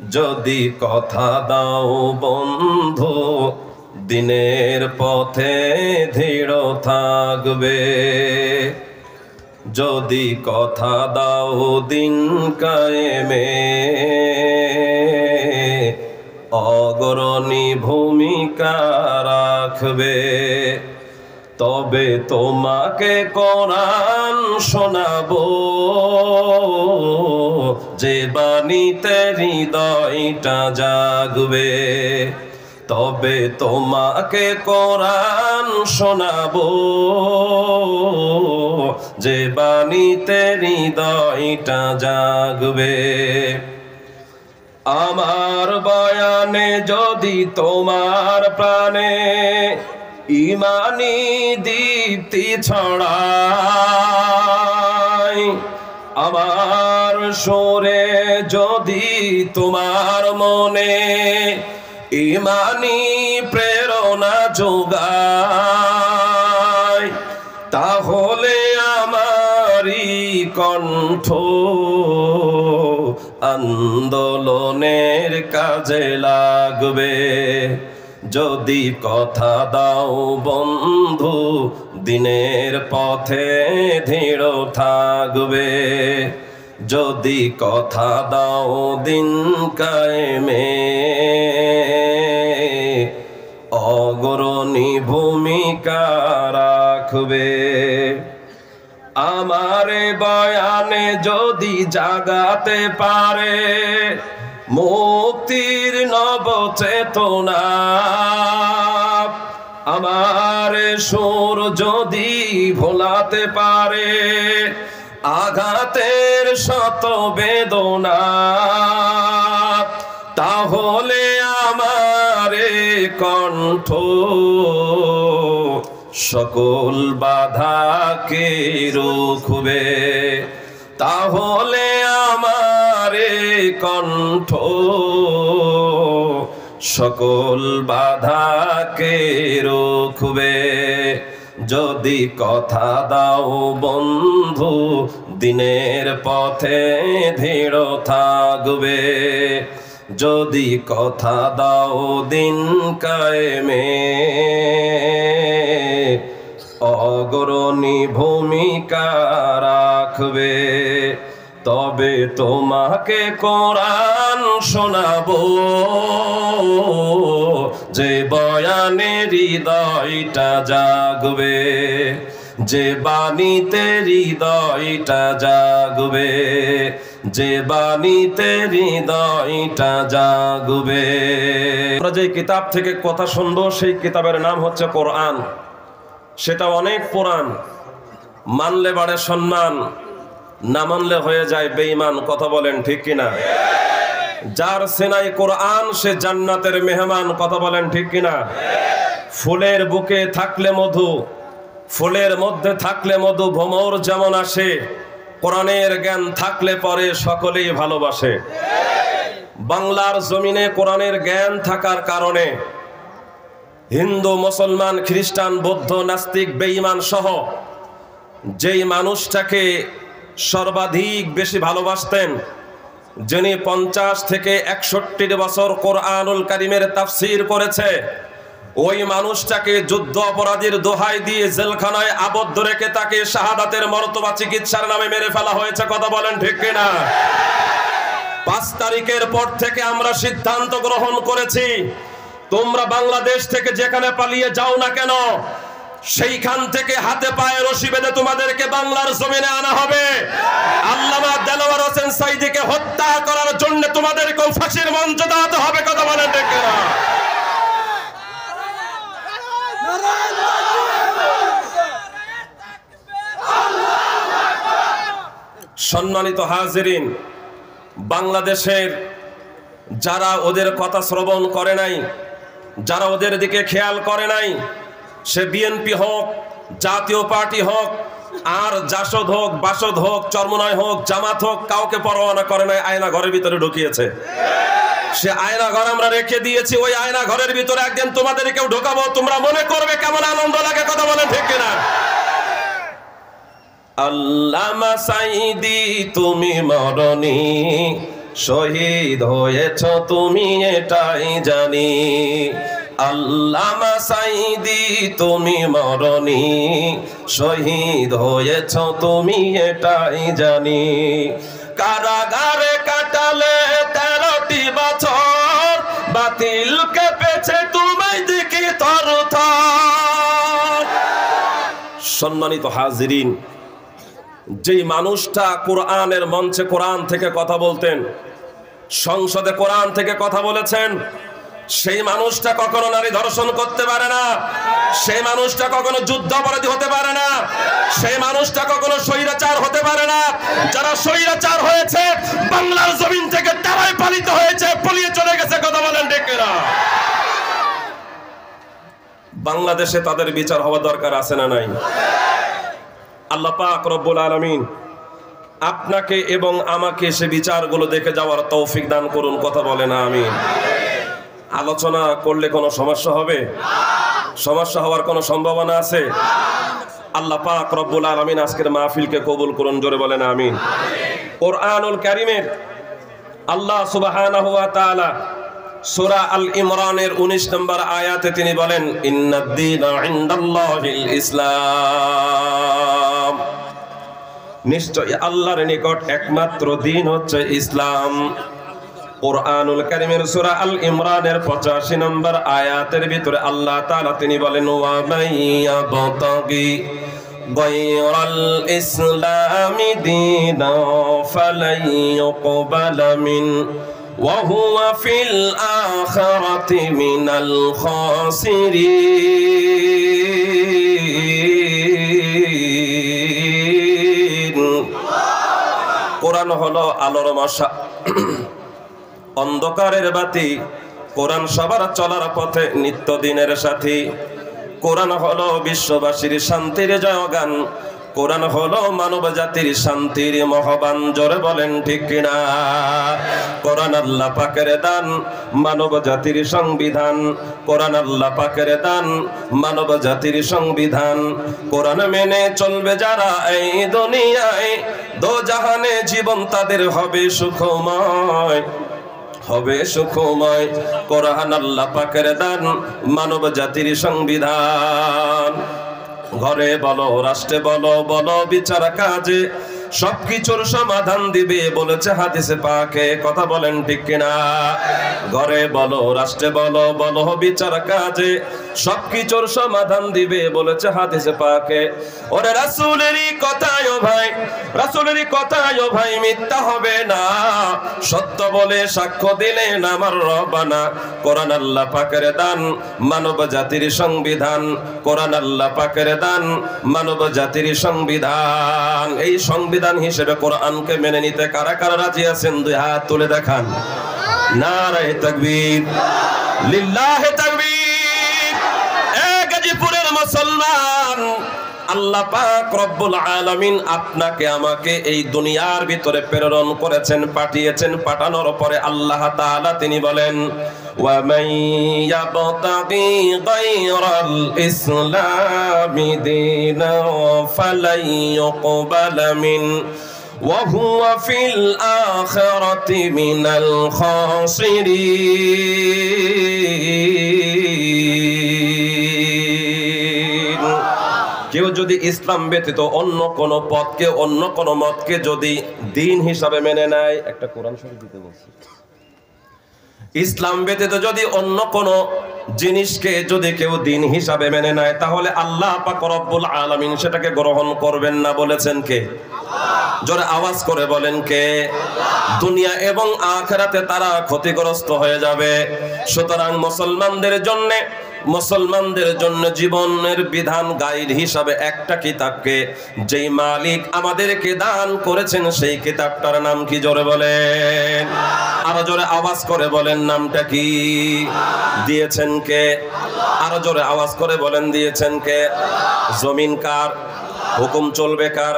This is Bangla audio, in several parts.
যদি কথা দাও বন্ধু দিনের পথে দৃঢ় থাকবে, যদি কথা দাও দিন কায়েমে অগ্রণী ভূমিকা রাখবে, তবে তোমাকে কোরআন শোনাবো যে বাণীতে হৃদয়টা জাগবে, তবে তোমাকে কোরআন শোনাবো যে বাণীতে হৃদয়টা জাগবে। আমার বয়ানে যদি তোমার প্রাণে ইমানি দীপ্তি ছড়ায়, আমার সুরে যদি তোমার মনে ইমানি প্রেরণা যোগায়, তাহলে আমারই কণ্ঠ আন্দোলনের কাজে লাগবে। যদি কথা দাও বন্ধু দিনের পথে দৃঢ় থাকবে, যদি কথা দাও দিন কায়েমে অগ্রণী ভূমিকা রাখবে। আমারে বয়ানে যদি জাগাতে পারে মুক্তির নব চেতনা, আমার সুর যদি ভোলাতে পারে আঘাতের শত বেদনা, তাহলে আমারে কণ্ঠ সকল বাধাকে রুখবে, তাহলে আমারে কণ্ঠ সকল বাধাকে রুখবে। যদি কথা দাও বন্ধু দিনের পথে দৃঢ় থাকবে, যদি কথা দাও দিন কায়েমে অগ্রণী ভূমিকা রাখবে, তবে তোমাকে কোরআন শোনাবো যে বয়ানে হৃদয়টা জাগবে, যে বাণীতে হৃদয়টা জাগবে, যে বাণীতে হৃদয়টা জাগবে। আমরা যে কিতাব থেকে কথা শুনবো সেই কিতাবের নাম হচ্ছে কোরআন। সেটা অনেক পুরাণ, মানলে বাড়ে সম্মান, না মানলে হয়ে যায় বেঈমান। কথা বলেন ঠিক কিনা? যার সেনাই কোরআন সে জান্নাতের মেহমান। কথা বলেন ঠিক কিনা? ফুলের বুকে থাকলে মধু, ফুলের মধ্যে থাকলে মধু ভ্রমর যেমন আসে, কোরআনের জ্ঞান থাকলে পরে সকলেই ভালোবাসে। বাংলার জমিনে কোরআনের জ্ঞান থাকার কারণে হিন্দু, মুসলমান, খ্রিস্টান, বৌদ্ধ, নাস্তিক, বেঈমান সহ যেই মানুষটাকে সর্বাধিক বেশি ভালোবাসতেন, যিনি 50 থেকে 61 বছর কোরআনুল কারীমের তাফসীর করেছে, ওই মানুষটাকে যুদ্ধ অপরাধীর দোহাই দিয়ে জেলখানায় আবদ্ধ রেখে তাকে শাহাদাতের মর্তবা চিকিৎসার নামে মেরে ফেলা হয়েছে। কথা বলেন ঠিক কিনা? 5 তারিখের পর থেকে আমরা সিদ্ধান্ত গ্রহণ করেছি, তোমরা বাংলাদেশ থেকে যেখানে পালিয়ে যাও না কেন, সেইখান থেকে হাতে পায়ে রশি বেঁধে তোমাদেরকে বাংলার জমিনে আনা হবে। আল্লামা দেলোয়ার হোসেন সাঈদীকে হত্যা করার জন্য তোমাদেরকে ফাঁসির মঞ্চ দাঁড়াতে হবে। কথা বলেন ঠিক কিনা? সম্মানিত হাজিরিন, বাংলাদেশের যারা ওদের কথা শ্রবণ করে নাই, যারা ওদের দিকে খেয়াল করে নাই, সে বিএনপি হোক, জাতীয় পার্টি হোক, আর জাসদ হোক, বাসদ হোক, চরমনাই হোক, জামাত হোক, কাউকে পরোয়া করে নাই, আয়না ঘরের ভিতরে ঢুকিয়েছে। সে আয়না ঘর আমরা রেখে দিয়েছি, ওই আয়না ঘরের ভিতরে একদিন তোমাদেরকেও ঢোকাবো, তোমরা মনে করবে কেমন আনন্দ লাগে। কথা বলেন ঠিক কিনা? আল্লামা সাঈদী তুমি মরণি, শহীদ হয়েছ তুমি এটাই জানি। আল্লামা সাঈদী তুমি মরনি, শহীদ হয়েছ তুমি এটাই জানি। কারাগারে কাটালে 13টি বছর, বাতিল কেঁপেছে তোমায় দেখি থরথর। সম্মানিত হাজিরিন, যেই মানুষটা কোরআনের মঞ্চে কোরআন থেকে কথা বলতেন, সংসদে কোরআন থেকে কথা বলেছেন, সেই মানুষটা কখনো নারী ধর্ষণ করতে পারে না, সেই মানুষটা কখনো যুদ্ধাপরাধী হতে পারে না, সেই মানুষটা কখনো স্বৈরাচার হতে পারে না। যারা স্বৈরাচার হয়েছে বাংলার জমিন থেকে তারাই পালিত হয়েছে, পালিয়ে চলে গেছে। কথা বলেন ঠিক কিনা? বাংলাদেশে তাদের বিচার হওয়া দরকার আছে না নাই? আল্লাহ পাক রব্বুল আলামিন আপনাকে এবং আমাকে সে বিচারগুলো দেখে যাওয়ার তৌফিক দান করুন। কথা বলেন আমিন। আলোচনা করলে কোনো সমস্যা হবে? সমস্যা হওয়ার কোনো সম্ভাবনা আছে? আল্লাহ পাক রব্বুল আলামিন আজকের মাহফিলকে কবুল করুন। জোরে বলেন আমিন। কোরআনুল কারীমের আল্লাহ সুবহানাহু ওয়া তাআলা সূরা আল ইমরানের 19 নম্বর আয়াতে তিনি বলেন, ইন্নাদ-দীনা ইনদাল্লাহিল ইসলাম, নিশ্চয় আল্লাহর নিকট একমাত্র দ্বীন হচ্ছে ইসলাম। কোরআনুল কারীমের সূরা আল ইমরানের 85 নম্বর আয়াতের ভিতরে আল্লাহ তাআলা তিনি বলেন, ওয়া মাইয়াবতাগি গায়রাল ইসলামি দীনা ফালাই ইউকবালা মিন ওয়া হুয়া ফিল আখিরাতি মিনাল খাসিরিন। কোরআন হলো আলোর মশা, অন্ধকারের বাতি। কোরআন সবার চলার পথে নিত্যদিনের সাথী। কোরআন হলো বিশ্ববাসীর শান্তির জয়গান। কোরআন হলো মানব জাতির শান্তির মহাবান। জোরে বলেন ঠিক কিনা? কোরআন আল্লাহ পাকের দান, মানব জাতির সংবিধান। কোরআন আল্লাহ পাকের দান, মানব জাতির সংবিধান। কোরআন মেনে চলবে যারা এই দুনিয়ায়, দোজাহানে জীবন তাদের হবে সুখময়, হবে সুখময়। কোরআন আল্লাহ পাকের দান, মানব জাতির সংবিধান। ঘরে বলো, রাষ্ট্রে বলো, বলো বিচার কাজে সবকিছুর সমাধান দিবে বলেছে হাদিসে পাকে। কথা বলেন ঠিক কিনা? ঘরে বলো, রাষ্ট্রে বলো, বলো বিচার কাজে সবকিছুর সমাধান দিবে বলেছে হাদিসে পাকে। ওরে রাসূলেরই কথায় ও ভাই, রাসূলেরই কথায় ও ভাই মিথ্যা হবে না, সত্য বলে সাক্ষ্য দিলেন আমার রব্বানা। কোরআন আল্লাহ পাকের দান, মানব জাতির সংবিধান। কোরআন আল্লাহ পাকের দান, মানব জাতির সংবিধান। এই সংবিধান হিসেবে কোরআনকে মেনে নিতে কারা কারা রাজি আছেন? দুই হাত তুলে দেখান। নারায়ে তাকবীর, লিল্লাহি তাকবীর। গাজীপুরের মুসলমান, আল্লাহ পাক রব্বুল আলামিন আপনাকে আমাকে এই দুনিয়ার ভিতরে প্রেরণ করেছেন, পাঠিয়েছেন। পাঠানোর পরে আল্লাহ তাআলা তিনি বলেন, ওয়া মান ইয়াবতাগি গায়রাল ইসলামি দীনান ফালাই ইউকবালা মিন ওয়া হুয়া ফিল আখিরাতি মিনাল খাসিরিন। কেউ যদি ইসলাম ব্যতীত অন্য কোন পথকে, অন্য কোন মতকে যদি দ্বীন হিসাবে মেনে নেয়, একটা কোরআন শরীফ দিতে বলছি, ইসলাম ব্যতীত যদি অন্য কোন জিনিসকে যদি কেউ দ্বীন হিসাবে মেনে নেয়, তাহলে আল্লাহ পাক রব্বুল আলামিন সেটাকে গ্রহণ করবেন না। বলেছেন কে? জোরে আওয়াজ করে বলেন কে? দুনিয়া এবং আখিরাতে তারা ক্ষতিগ্রস্ত হয়ে যাবে। সুতরাং মুসলমানদের জন্য জীবনের বিধান গাইড হিসাবে একটা কিতাবকে যেই মালিক আমাদেরকে দান করেছেন, সেই কিতাবটার নাম কি? জোরে বলেন, আরো জোরে আওয়াজ করে বলেন, নামটা কি? দিয়েছেন কে? আরো জোরে আওয়াজ করে বলেন, দিয়েছেন কে? জমিন কার? হুকুম চলবে কার?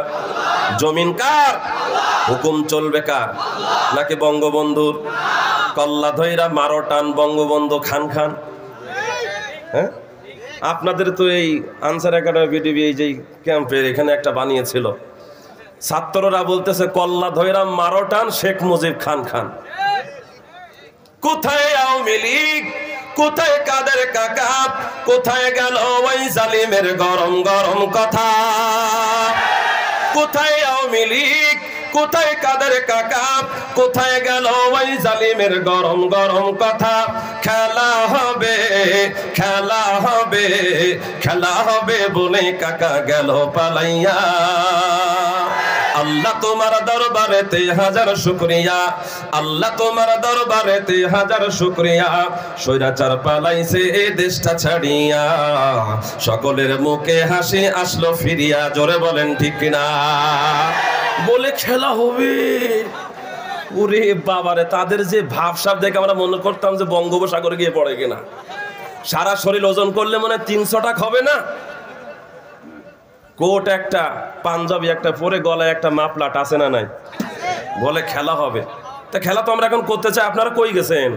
জমিন কার? হুকুম চলবে কার? নাকি বঙ্গবন্ধুর? কল্লা ধইরা মারো টান বঙ্গবন্ধু খান খান। হ্যাঁ, আপনাদের তো এই আনসার একাডেমি বিডিবি এই যে ক্যাম্পের এখানে একটা বানিয়েছিল, ছাত্ররা বলতেছে কল্লা ধৈরাম মারো টান শেখ মুজিব খান খান। কোথায় আওয়ামী লীগ, কোথায় কাদের কাকা, কোথায় গেল ওই জালিমের গরম গরম কথা? কোথায় আওয়ামী লীগ, কোথায় কাদের কাকা, কোথায় গেল ওই জালিমের গরম গরম কথা? খেলা হবে, খেলা হবে, খেলা হবে বলে কাকা গেল পালাইয়া। আল্লাহ তোমার দরবারেতে হাজার শুকরিয়া, আল্লাহ তোমার দরবারেতে হাজার শুকরিয়া। স্বৈরাচার পালাইছে এই দেশটা ছাড়িয়া, সকলের মুখে হাসি আসলো ফিরিয়া। জোরে বলেন ঠিক কিনা? বলে খেলা হবে। ওরে বাবারে, তাদের যে ভাবসাব দেখে আমরা মনে করতাম যে বঙ্গোপসাগরে গিয়ে পড়ে কিনা। সারা শরীর ওজন করলে মনে 300 টাকা হবে না। কোট একটা, পাঞ্জাবি একটা পরে, গলায় একটা মাফলাট আছে না নাই? বলে খেলা হবে। তা খেলা তো আমরা এখন করতে চাই, আপনারা কই গেছেন?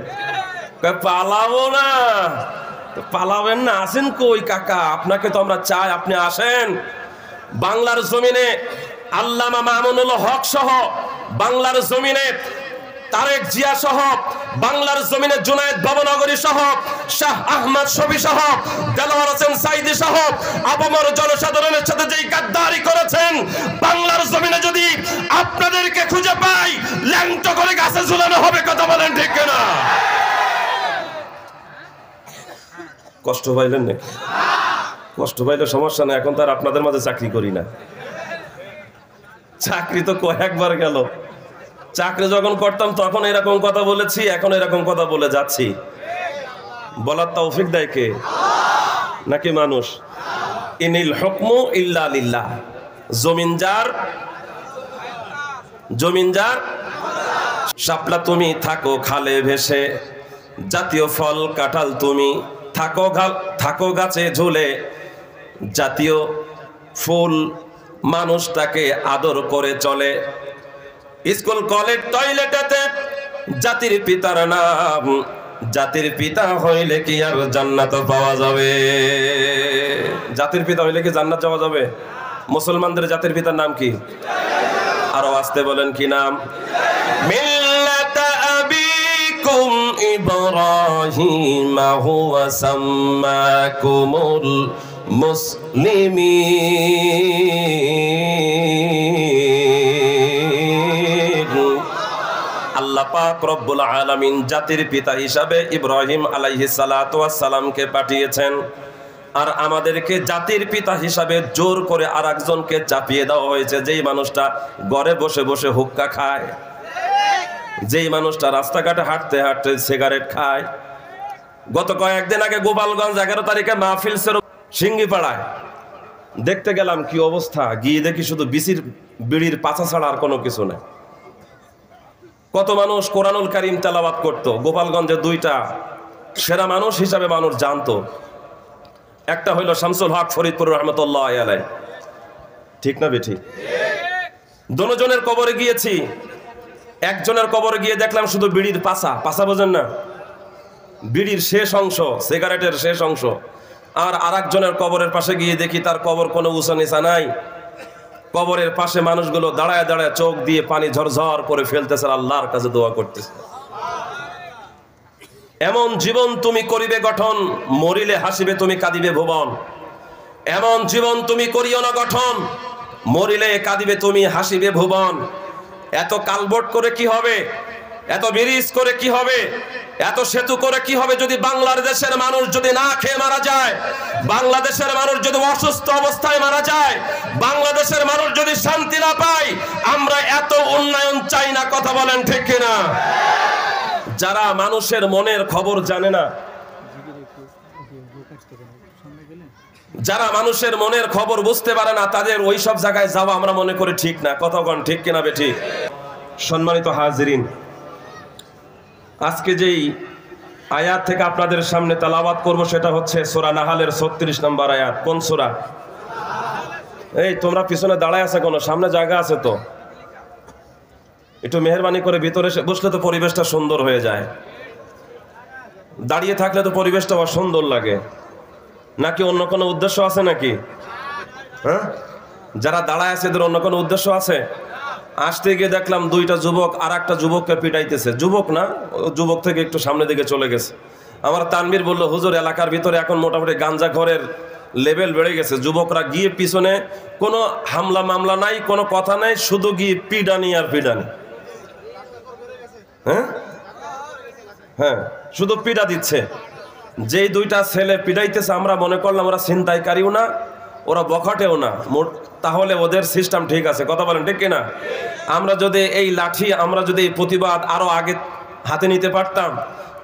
পালাবো না। পালাবেন না, আসেন কই কাকা? আপনাকে তো আমরা চাই, আপনি আসেন। বাংলার জমিনে আল্লামা মামুনুল হক সহ, বাংলার জমিনে তারেক জিয়া সহ, বাংলার জমিনে জুনায়েদ ভবনগরী সহ, শাহ আহমদ শফি সহ, দেলোয়ার হোসেন সাইদি সহ আপামর জনসাধারণের সাথে যেই গাদ্দারি করেছেন, বাংলার জমিনে যদি আপনাদেরকে খুঁজে পাই, ল্যাংটো করে গাছে ঝুলানো হবে। কথা বলেন ঠিক কিনা? কষ্ট পাইলেন নাকি? কষ্ট পাইলে সমস্যা না, এখন তার আপনাদের মাঝে চাকরি করি না। চাকরি তো কয়েকবার গেল। চাকরি যখন করতাম তখন এরকম কথা বলেছি, এখন এরকম কথা বলে যাচ্ছি। বলার তৌফিক দেয় কে? নাকি মানুষ? ইনিল হুকমু ইল্লা লিল্লাহ। জমিন যার, জমিন যার। শাপলা তুমি থাকো খালে ভেসে, জাতীয় ফল কাঁঠাল তুমি থাকো গাছে ঝুলে, জাতীয় ফুল মানুষ তাকে আদর করে চলে। স্কুল কলেজ টয়লেটেতে জাতির পিতার নাম, জাতির পিতা হইলে কি আর জান্নাত পাওয়া যাবে? জাতির পিতা হইলে কি জান্নাত যাওয়া যাবে? মুসলমানদের জাতির পিতার নাম কি? আরো আসতে বলেন কি নাম? মিল্লাতা আবিকুম ইব্রাহিম হুয়া সাম্মাকুমুল মুসলিমিন। আল্লাহ পাক রব্বুল আলামিন জাতির পিতা হিসাবে ইব্রাহিম আলাইহিস সালাতু ওয়াস সালামকে পাঠিয়েছেন। আর আমাদেরকে জাতির পিতা হিসাবে জোর করে আরেকজনকে চাপিয়ে দেওয়া হয়েছে, যেই মানুষটা ঘরে বসে বসে হুক্কা খায়, যেই মানুষটা রাস্তাঘাটে হাঁটতে হাঁটতে সিগারেট খায়। গত কয়েকদিন আগে গোপালগঞ্জ 11 তারিখে মাহফিল ছিল সিঙ্গিপাড়ায়, দেখতে গেলাম কি অবস্থা। গিয়ে দেখি শুধু বিড়ির পাছা ছাড়া আর কোনো কিছু নেই। কত মানুষ কোরআনুল কারীম তেলাওয়াত করতো। গোপালগঞ্জে 2টা সেরা মানুষ হিসাবে মানুষ জানতো। একটা হইল শামসুল হক ফরিদপুর রহমতুল্লাহ আলাইহি, ঠিক না বেঠিক? দুজনের কবরে গিয়েছি। একজনের কবরে গিয়ে দেখলাম শুধু বিড়ির পাছা, পাছা বোঝেন না? বিড়ির শেষ অংশ, সিগারেটের শেষ অংশ। আর আরেকজনের কবরের পাশে গিয়ে দেখি তার কবর কোনো উঁচা নিচা নাই। কবরের পাশে মানুষগুলো দাঁড়ায় দাঁড়ায় চোখ দিয়ে পানি ঝরঝর করে ফেলতেছে, আল্লাহর কাছে দোয়া করতেছে। এমন জীবন তুমি করিবে গঠন, মরিলে হাসিবে তুমি কাঁদিবে ভুবন। এমন জীবন তুমি করিও না গঠন, মরিলে কাঁদিবে তুমি হাসিবে ভুবন। এত কালবোর্ড করে কি হবে? এত ব্রিজ করে কি হবে? এত সেতু করে কি হবে যদি বাংলাদেশের মানুষ যদি না খেয়ে মারা যায়, বাংলাদেশের মানুষ যদি অসুস্থ অবস্থায় মারা যায়, বাংলাদেশের মানুষ যদি শান্তি না পায়? আমরা এত উন্নয়ন চাই না। কথা বলেন ঠিক কিনা? যারা মানুষের মনের খবর জানে না, যারা মানুষের মনের খবর বুঝতে পারে না, তাদের ওই সব জায়গায় যাওয়া আমরা মনে করি ঠিক না। কথা বলেন ঠিক কিনা বেঠিক? সম্মানিত হাজিরিন, আজকে যেই আয়াত থেকে আপনাদের সামনে তেলাওয়াত করব সেটা হচ্ছে সূরা নাহালের 36 নম্বর আয়াত। কোন সূরা? এই তোমরা পিছনে দাঁড়ায় আছে, কোনো সামনে জায়গা আছে তো? একটু মেহেরবানি করে ভিতরে বসলে তো পরিবেশটা সুন্দর হয়ে যায়। দাঁড়িয়ে থাকলে তো পরিবেশটা অসুন্দর লাগে। নাকি অন্য কোনো উদ্দেশ্য আছে নাকি? হ্যাঁ, যারা দাঁড়ায় আছে এদের অন্য কোনো উদ্দেশ্য আছে? আসতে গিয়ে দেখলাম দুইটা যুবক আর একটা যুবককে পিটাইতেছে। যুবক না, যুবক থেকে একটু সামনের দিকে চলে গেছে। আমার তানবীর বলল, হুজুর এলাকার ভিতরে এখন মোটামুটি গাঞ্জা ঘরের লেভেল বেড়ে গেছে। যুবকরা গিয়ে পিছনে কোনো হামলা মামলা নাই, কোনো কথা নাই, শুধু গিয়ে পিডানি আর পিডানি। হ্যাঁ হ্যাঁ, শুধু পিডা দিচ্ছে। যেই দুইটা ছেলে পিডাইতেছে আমরা মনে করলাম ওরা ছিনতাইকারীও না, ওরা বখাটেও না, তাহলে ওদের সিস্টেম ঠিক আছে। কথা বলেন ঠিক কিনা? আমরা যদি এই লাঠি, আমরা যদি এই প্রতিবাদ আরো আগে হাতে নিতে পারতাম,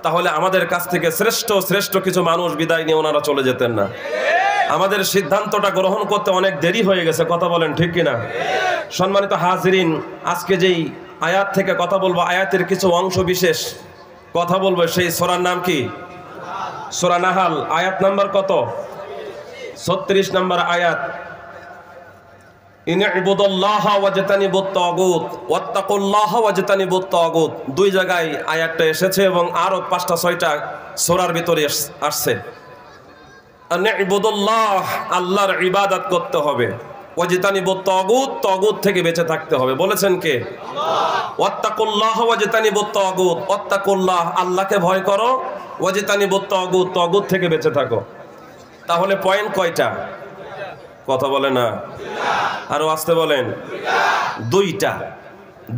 তাহলে আমাদের কাছ থেকে শ্রেষ্ঠ শ্রেষ্ঠ কিছু মানুষ বিদায় নিয়ে ওনারা চলে যেতেন না। আমাদের সিদ্ধান্তটা গ্রহণ করতে অনেক দেরি হয়ে গেছে। কথা বলেন ঠিক কিনা? সম্মানিত হাজিরিন, আজকে যেই আয়াত থেকে কথা বলবো, আয়াতের কিছু অংশ বিশেষ কথা বলবো। সেই সূরার নাম কি? সূরা নাহাল, আয়াত নাম্বার কত? 36 নম্বর আয়াত। ইনইবুদুল্লাহা ওয়াজতানিবুত তাগুত ওয়াত্তাকুল্লাহা ওয়াজতানিবুত তাগুত। দুই জায়গায় আয়াতটা এসেছে এবং আরো 5টা 6টা সূরার ভিতরে আসছে। ইনইবুদুল্লাহ, আল্লাহর ইবাদত করতে হবে। ওয়াজতানিবুত তাগুত, তাগুত থেকে বেঁচে থাকতে হবে। বলেছেন কে? আল্লাহ। ওয়াত্তাকুল্লাহা ওয়াজতানিবুত তাগুত, ওয়াত্তাকুল্লাহ, আল্লাহকে ভয় করো, ওয়াজতানিবুত তাগুত, তাগুত থেকে বেঁচে থাকো। তাহলে পয়েন্ট কয়টা? কথা বলে না, আরো আসতে বলেন।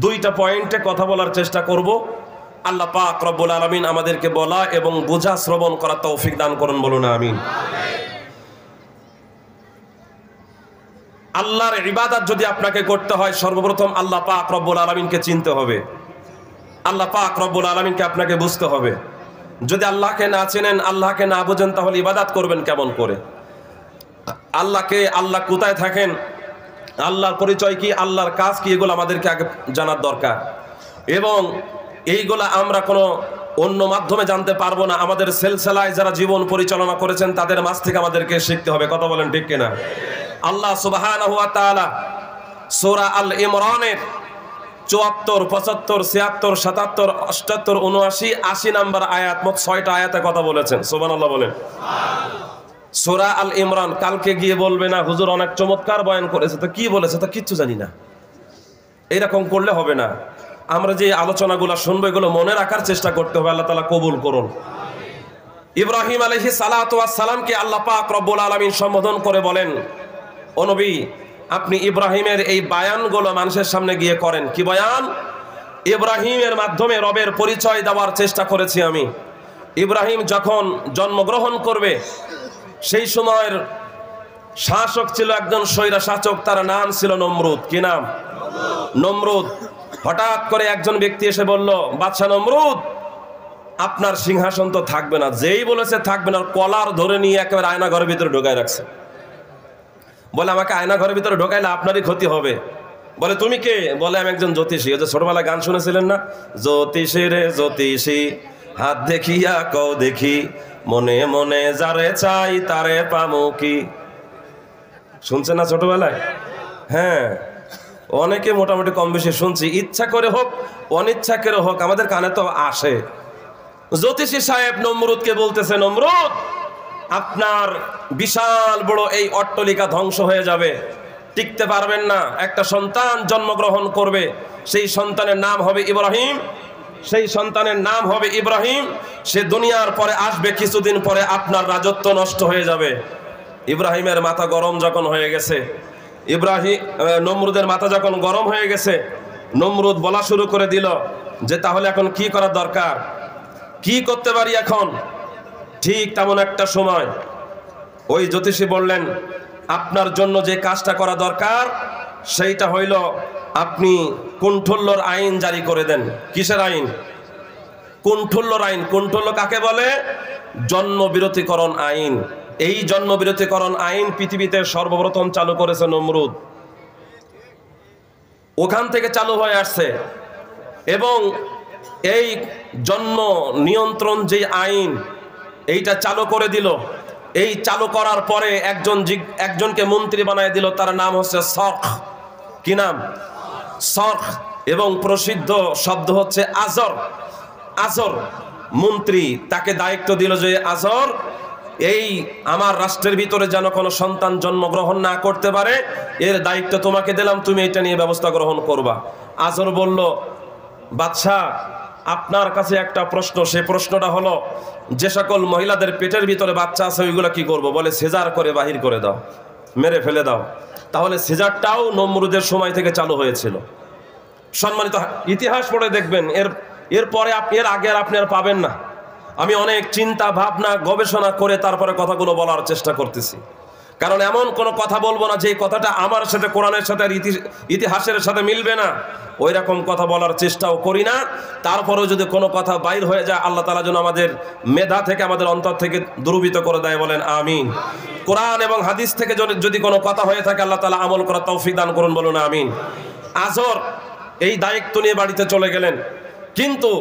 দুইটা পয়েন্টে কথা বলার চেষ্টা করব। আল্লাহ পাক রব্বুল আলামিন আমাদেরকে বলা এবং বোঝা শ্রবণ করার তৌফিক দান করুন, বলুন আমিন। আল্লাহর ইবাদত যদি আপনাকে করতে হয়, সর্বপ্রথম আল্লাহ পাক রব্বুল আলামিনকে চিনতে হবে। আল্লাহ পাক রব্বুল আলামিনকে আপনাকে বুঝতে হবে। যদি আল্লাহকে না চেনেন, আল্লাহকে না বোঝেন, তাহলে ইবাদত করবেন কেমন করে? আল্লাহকে, আল্লাহ কোথায় থাকেন, আল্লাহর পরিচয় কি, আল্লাহর কাজ কি, এগুলো আমাদেরকে আগে জানার দরকার। এবং এইগুলা আমরা কোনো অন্য মাধ্যমে জানতে পারবো না। আমাদের সিলসিলায় যারা জীবন পরিচালনা করেছেন তাদের মাঝ থেকে আমাদেরকে শিখতে হবে। কথা বলেন ঠিক কিনা? আল্লাহ সুবহানাহু ওয়া তাআলা সূরা আল ইমরানের 74, 75, 76, 77, 78, 79, 80 নম্বর আয়াত, মোট 6টা আয়াতে কথা বলেছেন। সুবহানাল্লাহ বলেন। সূরা আল ইমরান। কালকে গিয়ে বলবে না হুজুর অনেক চমৎকার বয়ান করেছে, তো কি বলেছে তো কিচ্ছু জানি না, এরকম করলে হবে না। আমরা যে আলোচনাগুলো শুনবো এগুলো মনে রাখার চেষ্টা করতে হবে। আল্লাহ তাআলা কবুল করুন। ইব্রাহিম আলাইহিস সালাতু ওয়াস সালামকে আল্লাহ পাক রব্বুল আলামিন সম্বোধন করে বলেন, ও নবী, আপনি ইব্রাহিমের এই বায়ানগুলো মানুষের সামনে গিয়ে করেন। কি বয়ান? ইব্রাহিমের মাধ্যমে রবের পরিচয় দেওয়ার চেষ্টা করেছি আমি। ইব্রাহিম যখন জন্মগ্রহণ করবে, সেই সময়ের শাসক ছিল একজন স্বৈরা শাসক, তার নাম ছিল নমরুদ। কি নাম? নমরুদ। হঠাৎ করে একজন ব্যক্তি এসে বলল, বাদশা নমরুদ, আপনার সিংহাসন তো থাকবে না। যেই বলেছে থাকবে না, কলার ধরে নিয়ে একেবারে আয়না ঘরের ভিতরে ঢোকায় রাখছে। বলে, আমাকে আয়না ঘরের ভিতরে ঢোকাইলে আপনারই ক্ষতি হবে। বলে, তুমি কে? বলে, আমি একজন জ্যোতিষী। ওই যে ছোটবেলায় গান শুনেছিলেন না, জ্যোতিষী রে জ্যোতিষী, হাত দেখিয়া কও দেখি, মনে মনে যারে চাই তারে পামু কি। শুনছেন না ছোটবেলায়? হ্যাঁ, অনেকে মোটামুটি কম বেশি শুনছি। ইচ্ছা করে হোক অনিচ্ছা করে হোক আমাদের কানে তো আসে। জ্যোতিষী সাহেব নমরুদকে বলতেছে, নমরুদ, আপনার বিশাল বড় এই অট্টালিকা ধ্বংস হয়ে যাবে, টিকতে পারবেন না। একটা সন্তান জন্মগ্রহণ করবে, সেই সন্তানের নাম হবে ইব্রাহিম। সেই সন্তানের নাম হবে ইব্রাহিম। সে দুনিয়ার পরে আসবে, কিছুদিন পরে আপনার রাজত্ব নষ্ট হয়ে যাবে। ইব্রাহিমের মাথা গরম যখন হয়ে গেছে, নমরুদের মাথা যখন গরম হয়ে গেছে, নমরুদ বলা শুরু করে দিল যে তাহলে এখন কি করা দরকার, কি করতে পারি এখন। ঠিক তেমন একটা সময় ওই জ্যোতিষী বললেন, আপনার জন্য যে কাজটা করা দরকার সেইটা হইল আপনি কুণ্ঠুল্যর আইন জারি করে দেন। কিসের আইন? কুণ্ঠুল্যর আইন। কুণ্ঠুল্য কাকে বলে? জন্ম বিরতিকরণ আইন। এই জন্ম বিরতিকরণ আইন পৃথিবীতে সর্বপ্রথম চালু করেছে নমরুদ। ওখান থেকে চালু হয়ে আসছে। এবং এই জন্ম নিয়ন্ত্রণ যে আইন, এইটা চালু করে দিল। এই চালু করার পরে একজনকে মন্ত্রী বানায় দিল, তার নাম হচ্ছে সরখ। কি নাম? সরখ। এবং প্রসিদ্ধ শব্দ হচ্ছে আজর। আজর মন্ত্রী, তাকে দায়িত্ব দিল যে আজর, এই আমার রাষ্ট্রের ভিতরে যেন কোনো সন্তান জন্মগ্রহণ না করতে পারে, এর দায়িত্ব তোমাকে দিলাম, তুমি এটা নিয়ে ব্যবস্থা গ্রহণ করবা। আজর বলল, বাদশাহ আপনার কাছে একটা প্রশ্ন, সে প্রশ্নটা হলো যে সকল মহিলাদের পেটের ভিতরে বাচ্চা আছে ওইগুলো কি করব? বলে সিজার করে বাহির করে দাও, মেরে ফেলে দাও। তাহলে সিজারটাও নমরুদের সময় থেকে চালু হয়েছিল। সম্মানিত, ইতিহাস পড়ে দেখবেন, এরপরে আপনি এর আগে আর আপনি আর পাবেন না। আমি অনেক চিন্তা ভাবনা গবেষণা করে তারপরে কথাগুলো বলার চেষ্টা করতেছি, কারণ এমন কোনো কথা বলবো না যে কথাটা আমার সাথে, কোরআনের সাথে আর ইতিহাসের সাথে মিলবে না, ওই রকম কথা বলার চেষ্টাও করি না। তারপরেও যদি কোনো কথা বাইর হয়ে যায়, আল্লাহ তাআলা যেন আমাদের মেধা থেকে, আমাদের অন্তর থেকে দুর্বৃত করে দেয়, বলেন আমিন। কোরআন এবং হাদিস থেকে যদি কোনো কথা হয়ে থাকে, আল্লাহ তাআলা আমল করার তৌফিক দান করুন, বলুন আমিন। আজর এই দায়িত্ব নিয়ে বাড়িতে চলে গেলেন, কিন্তু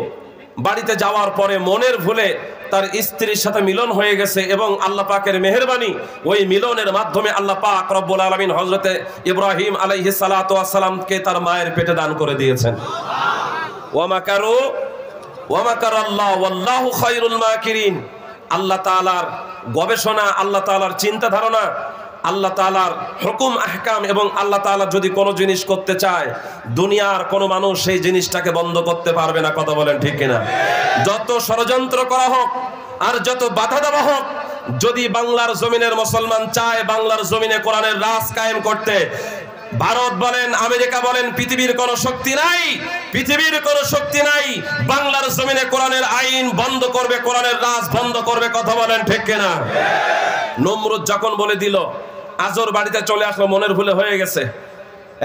বাড়িতে যাওয়ার পরে মনের ভুলে তার স্ত্রীর সাথে মিলন হয়ে গেছে, এবং আল্লাহ পাকের মেহেরবানি, ওই মিলনের মাধ্যমে আল্লাহ পাক রব্বুল আলামিন হযরতে ইব্রাহিম আলাইহিস সালাতু ওয়াস সালামকে তার মায়ের পেটে দান করে দিয়েছেন। ওয়া মাকারু ওয়া মাকারাল্লাহু ওয়াল্লাহু খায়রুল মাকিরিন। আল্লাহ তাআলার গবেষণা, আল্লাহ তাআলার চিন্তা ধারণা, আল্লাহ তাআলার হুকুম আহকাম, এবং আল্লাহ তাআলা যদি কোনো জিনিস করতে চায়, দুনিয়ার কোনো মানুষ সেই জিনিসটাকে বন্ধ করতে পারবে না। কথা বলেন ঠিক কিনা? যত ষড়যন্ত্র করা হোক আর যত বাধা দেওয়া হোক, যদি বাংলার জমিনের মুসলমান চায় বাংলার জমিনে কোরআনের রাজ কায়েম করতে, ভারত বলেন, আমেরিকা বলেন, পৃথিবীর কোনো শক্তি নাই, পৃথিবীর কোনো শক্তি নাই বাংলার জমিনে কোরআনের আইন বন্ধ করবে, কোরআনের রাজ বন্ধ করবে। কথা বলেন ঠিক কিনা? নমরুদ যখন বলে দিল, আজর বাড়িতে চলে আসলো, মনের ভুলে হয়ে গেছে।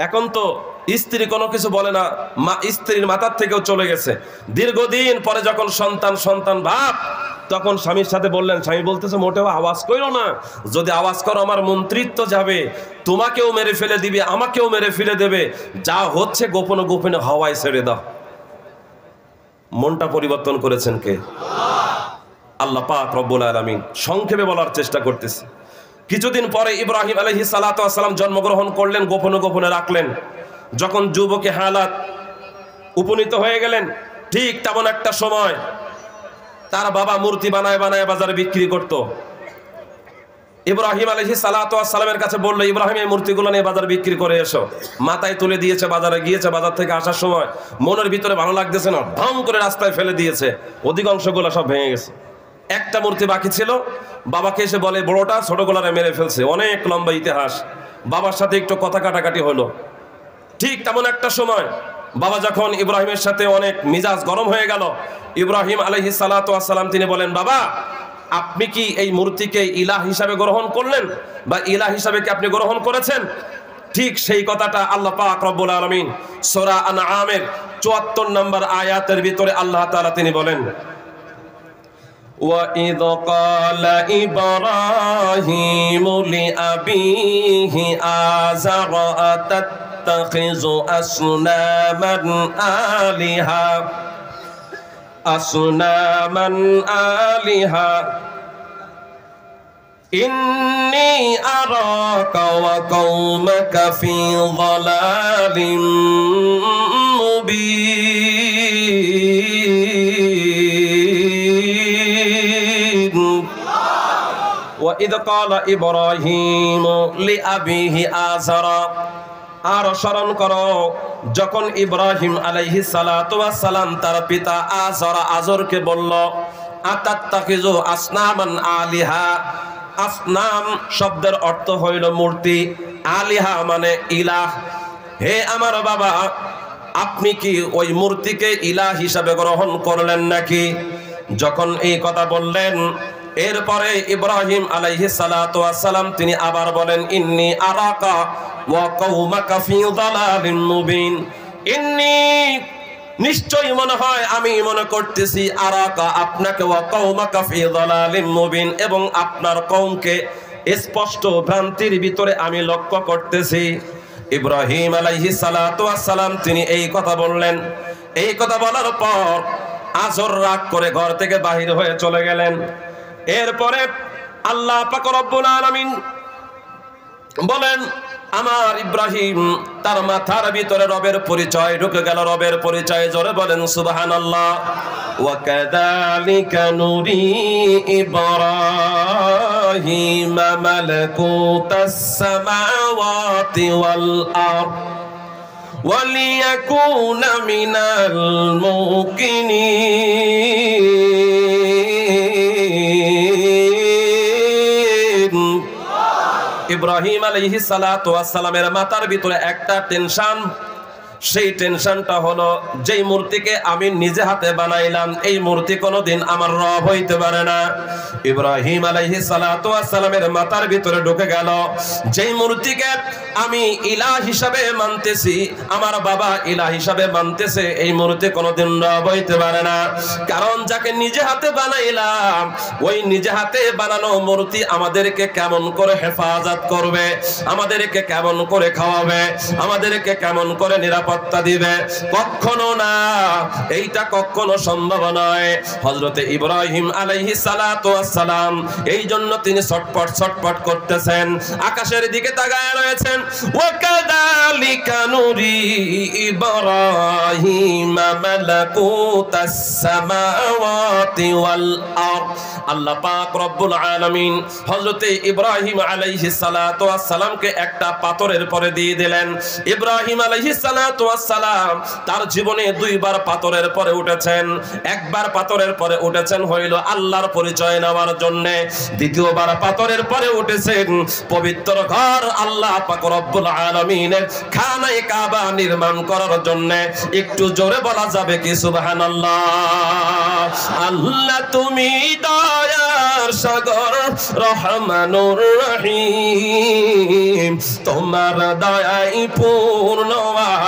এখন তো স্ত্রী কোনো কিছু বলে না, স্ত্রীর মাথার থেকেও চলে গেছে। দীর্ঘদিন পরে যখন সন্তান ভাব, তখন স্বামীর সাথে বললেন, স্বামী বলতেছে, মোটেও আওয়াজ করো না, যদি আওয়াজ করো আমার মন্ত্রিত্ব যাবে, তোমাকেও মেরে ফেলে দিবে, আমাকেও মেরে ফেলে দেবে, যা হচ্ছে গোপনে গোপনে হাওয়ায় ছেড়ে দাও। মনটা পরিবর্তন করেছেন কে? আল্লাহ পাক রব্বুল আলামিন। সংক্ষেপে বলার চেষ্টা করতেছি। কিছুদিন পরে ইব্রাহিম আলাইহিস সালাতু ওয়াস সালাম জন্মগ্রহণ করলেন, গোপনে গোপনে রাখলেন। যখন যুবকে হালাত উপনীত হয়ে গেলেন, ঠিক তেমন একটা সময় তার বাবা মূর্তি বানায় বানায় বাজারে বিক্রি করত। ইব্রাহিম আলাইহিস সালাতু ওয়াস সালামের কাছে বলল, ইব্রাহিম এই মূর্তিগুলো নিয়ে বাজারে বিক্রি করে এসো। মাথায় তুলে দিয়েছে, বাজারে গিয়েছে, বাজার থেকে আসার সময় মনের ভিতরে ভালো লাগতেছে না, ঢং করে রাস্তায় ফেলে দিয়েছে, অধিকাংশগুলো সব ভেঙে গেছে। একটা মূর্তি বাকি ছিল, বাবাকে এসে বলে, বড়টা ছোটগুলারে মেরে ফেলছে। অনেক লম্বা ইতিহাস, বাবার সাথে একটু কথা কাটাকাটি হলো। ঠিক তেমন একটা সময় বাবা যখন ইব্রাহিমের সাথে অনেক মিজাজ গরম হয়ে গেল, ইব্রাহিম আলাইহিস সালাতু ওয়াস সালাম তিনি বলেন, বাবা আপনি কি এই মূর্তিকে ইলাহ হিসাবে গ্রহণ করলেন, বা ইলাহ হিসাবে কি আপনি গ্রহণ করেছেন? ঠিক সেই কথাটা আল্লাহ পাক রব্বুল আলামিন সূরা আনআমের ৭৪ নম্বর আয়াতের ভিতরে আল্লাহ তাআলা তিনি বলেন, وَإِذْ قَالَ إِبْرَاهِيمُ لِأَبِيهِ آزَرَ أَتَتَّخِذُ أَصْنَامًا آلِهَةً إِنِّي أَرَاكَ وَقَوْمَكَ فِي ضَلَالٍ مُبِينٍ وَإِذْ قَالَ إِبْرَاهِيمُ لِأَبِيهِ آزَرَ। আর স্মরণ করো যখন ইব্রাহিম আলাইহিস সালাতু ওয়াস সালাম তার পিতা আজরকে বলল, আতাত্তাখিযু আসনামান আলিহা। আসনাম শব্দের অর্থ হইল মূর্তি, আলিহা মানে ইলাহ। হে আমার বাবা, আপনি কি ওই মূর্তিকে ইলাহ হিসাবে গ্রহণ করলেন নাকি? যখন এই কথা বললেন, এরপরে ইব্রাহিম আলাইহিস সালাতু ওয়াস সালাম তিনি আবার বলেন, ইন্নী আরাকা ওয়া কওমাকা ফি দালালিন মুবিন। ইন্নী নিশ্চয়ই মনে হয়, আমি মনে করতেছি, আরাকা আপনাকে, ওয়া কওমাকা ফি দালালিন মুবিন, এবং আপনার কওমকে স্পষ্ট ভ্রান্তির ভিতরে আমি লক্ষ্য করতেছি। ইব্রাহিম আলাইহিস সালাতু ওয়াস সালাম তিনি এই কথা বললেন। এই কথা বলার পর আজর রাগ করে ঘর থেকে বাহির হয়ে চলে গেলেন। এরপরে আল্লাহ পাক রব্বুল আলামিন বলেন, আমার ইব্রাহিম তার মাথার ভিতরে রবের পরিচয় ঢুকে গেল, রবের পরিচয়। জোরে বলেন সুবহানাল্লাহ। ওয়া কাযালিকা নুরি ইব্রাহিম মালাকুতাস সামাওয়াতি ওয়াল আরদ ওয়ালিয়াকুনা মিনাল মুকিনিন। ইব্রাহিম আলাইহিস সালাতু ওয়াস সালামের মাথার ভিতরে একটা টেনশন, সেই টেনশনটা হলো যেই মূর্তিকে আমি নিজে হাতে বানাইলাম এই মূর্তি কোনোদিন আমার রব হইতে পারে না। ইব্রাহিম আলাইহিস সালাতু ওয়াস সালামের মাথার ভিতরে ঢুকে গেল যেই মূর্তিকে আমি ইলাহ হিসাবে মানতেছি, আমার বাবা ইলাহ হিসাবে মানতেছে, এই মূর্তি কোনোদিন রব হইতে পারে না। কারণ যাকে নিজে হাতে বানাইলাম ওই নিজে হাতে বানানো মূর্তি আমাদেরকে কেমন করে হেফাজত করবে, আমাদেরকে কেমন করে খাওয়াবে, আমাদেরকে কেমন করে নিরাপত্তা দিবে, কখনো না, এইটা কখনো সম্ভব নয়। হযরতে ইব্রাহিম আলাইহিস সালাতু ওয়াস সালাম এই জন্য তিনি ছটপট করতেছেন, আকাশের দিকে তাকায় রয়েছেন। ওয়া কাযালিকা নুরি ইব্রাহিম মালাকুতাস সামাওয়াতি ওয়াল আরদ। আল্লাহ পাক রব্বুল আলামিন হযরতে ইব্রাহিম আলাইহিস সালাতু ওয়াস সালামকে একটা পাথরের পরে দিয়ে দিলেন। ইব্রাহিম আলাইহিস সালাতু ওয়াস সালাম তার জীবনে দুইবার পাথরের পরে উঠেছেন। একবার পাথরের পরে উঠেছেন হইল আল্লাহর পরিচয় নেওয়ার জন্য, দ্বিতীয়বার পাথরের পরে উঠেছেন পবিত্র ঘর আল্লাহ পাক রব্বুল আলামিনের খানায়ে কাবা নির্মাণ করার জন্য। একটু জোরে বলা যাবে কি সুবহানাল্লাহ? আল্লাহ তুমি দয়ার সাগর রহমানুর রহিম, তোমার দয়াই পূর্ণ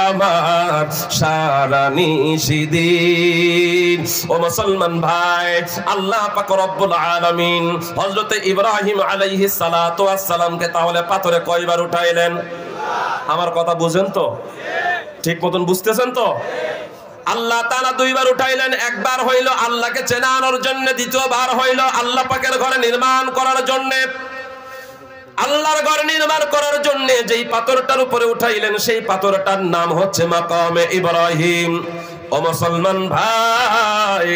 আমার সারা নিশিদিন। ও মুসলমান ভাই, আল্লাহ পাক রব্বুল আলামিন হযরতে ইব্রাহিম আলাইহিস সালাতু ওয়াস সালামকে তাহলে পাথরে কয়বার উঠাইলেন? আমার কথা বুঝেন তো? ঠিক মতন বুঝতেছেন তো? আল্লাহ তাআলা দুইবার উঠাইলেন। একবার হইল আল্লাহকে চেনানোর জন্য, দ্বিতীয়বার হইল আল্লাহ পাকের ঘরে নির্মাণ করার জন্য। আল্লাহর ঘর নির্মাণ করার জন্য যেই পাথরটার উপরে উঠাইলেন সেই পাথরটার নাম হচ্ছে মাকামে ইব্রাহিম। ও মুসলমান ভাই,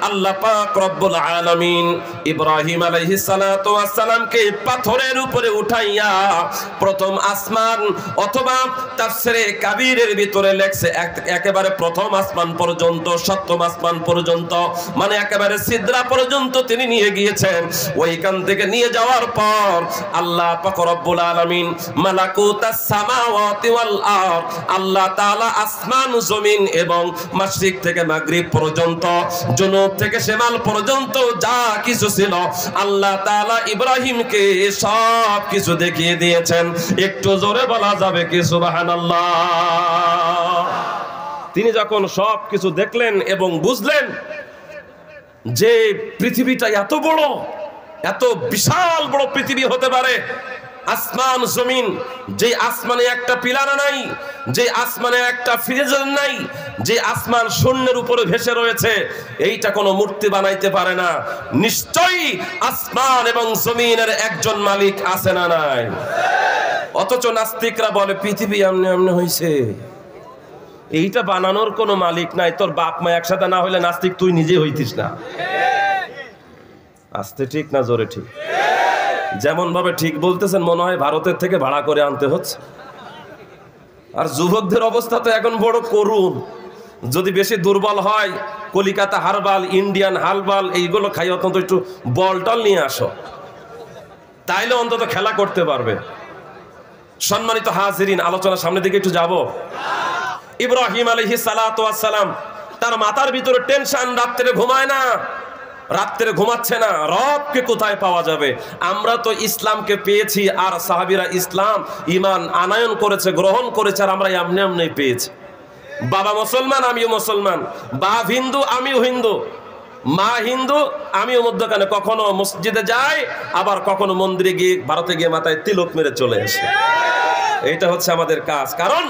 আল্লাহ পাক রব্বুল আলামিন ইব্রাহিম আলাইহিস সালাতু ওয়াস সালামকে পাথরের উপরে উঠাইয়া প্রথম আসমান, অথবা তাফসিরে কাবীরের ভিতরে লেখছে একেবারে প্রথম আসমান পর্যন্ত, সপ্তম আসমান পর্যন্ত, মানে একেবারে সিদরা পর্যন্ত তিনি নিয়ে গিয়েছেন। ওইখান থেকে নিয়ে যাওয়ার পর আল্লাহ পাক রব্বুল আলামিন মালাকুতাস সামাওয়াতি ওয়াল আরদ, আল্লাহ তাআলা আসমান জমিন এবং মাশরিক থেকে মাগরিব পর্যন্ত, জুনুব থেকে শিমাল পর্যন্ত যা কিছু ছিল আল্লাহ তাআলা ইব্রাহিমকে সব কিছু দেখিয়ে দিয়েছেন। একটু জোরে বলা যাবে কি সুবহানাল্লাহ? তিনি যখন সব কিছু দেখলেন এবং বুঝলেন যে পৃথিবীটা এত বড়, এত বিশাল বড় পৃথিবী হতে পারে, আসমান জমিন, যে আসমানে একটা পিলার নাই, যে আসমানে একটা ফ্রিজার নাই, যে আসমান শূন্যের উপরে ভেসে রয়েছে, এইটা কোনো মূর্তি বানাইতে পারে না। নিশ্চয়ই আসমান এবং জমিনের একজন মালিক আছে না নাই? অথচ নাস্তিকরা বলে পৃথিবী এমনি এমনি হইছে, এইটা বানানোর কোনো মালিক নাই। তোর বাপ মা একসাথে না হইলে নাস্তিক তুই নিজে হইতিস না। আস্তে ঠিক না জোরে ঠিক? যেমন ভাবে ঠিক বলতেছেন মনে হয় ভারতের থেকে ভাড়া করে আনতে হচ্ছে। আর যুবকদের অবস্থা তো এখন বড় করুণ। যদি বেশি দুর্বল হয় কলিকাতা হারবাল, ইন্ডিয়ান হালবাল এইগুলো খাই, অন্তত একটু বল টল নিয়ে আসো, তাইলে অন্তত খেলা করতে পারবে। সম্মানিত হাজিরিন, আলোচনার সামনের দিকে একটু যাব। ইব্রাহিম আলাইহিস সালাতু ওয়াস সালাম তার মাথার ভিতরে টেনশন, রাত্রে ঘুমায় না, রাত্রে ঘুমাচ্ছে না, রবকে কোথায় পাওয়া যাবে? আমরা তো ইসলামকে পেয়েছি আর সাহাবীরা ইসলাম ঈমান আনয়ন করেছে, গ্রহণ করেছে, আর আমরা এমনি এমনি পেয়েছি। বাবা মুসলমান আমিও মুসলমান, বাপ হিন্দু আমিও হিন্দু, মা হিন্দু আমিও মধ্যখানে, কখনো মসজিদে যাই আবার কখনো মন্দিরে গিয়ে ভারতে গিয়ে মাথায় তিলক মেরে চলে আসে। এইটা হচ্ছে আমাদের কাজ। কারণ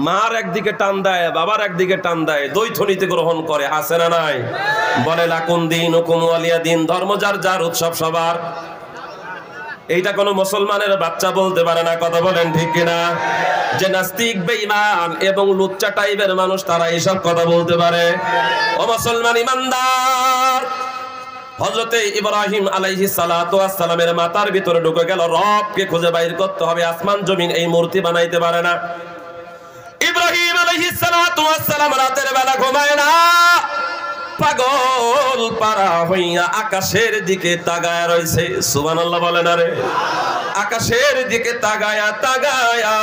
মার একদিকে টান দেয়, বাবার একদিকে টান দেয়, দ্বৈতনীতি গ্রহণ করে, আছে না নাই? বলে লাকুম দীনুকুম ওয়ালিয়া দিন, ধর্ম যার যার, উৎসব সবার। এইটা কোনো মুসলমানের বাচ্চা বলতে পারে না, কথা বলেন ঠিক কিনা? যে নাস্তিক বেঈমান এবং লুচ্চা টাইপের মানুষ তারা এইসব কথা বলতে পারে। ও মুসলমান ইমানদার, হযরতে ইব্রাহিম আলাইহিস সালাতু ওয়াস সালামের মাথার ভিতরে ঢুকে গেল রবকে খুঁজে বাইর করতে হবে। আসমান জমিন এই মূর্তি বানাইতে পারে না। ইব্রাহিম আলাইহিস সালাতু ওয়াস সালাম রাতের বেলা ঘুমায় না, পাগল পারা হইয়া আকাশের দিকে তাকায়া রইছে। সুবহানাল্লাহ বলেন। আরে আকাশের দিকে তাকায়া তাকায়া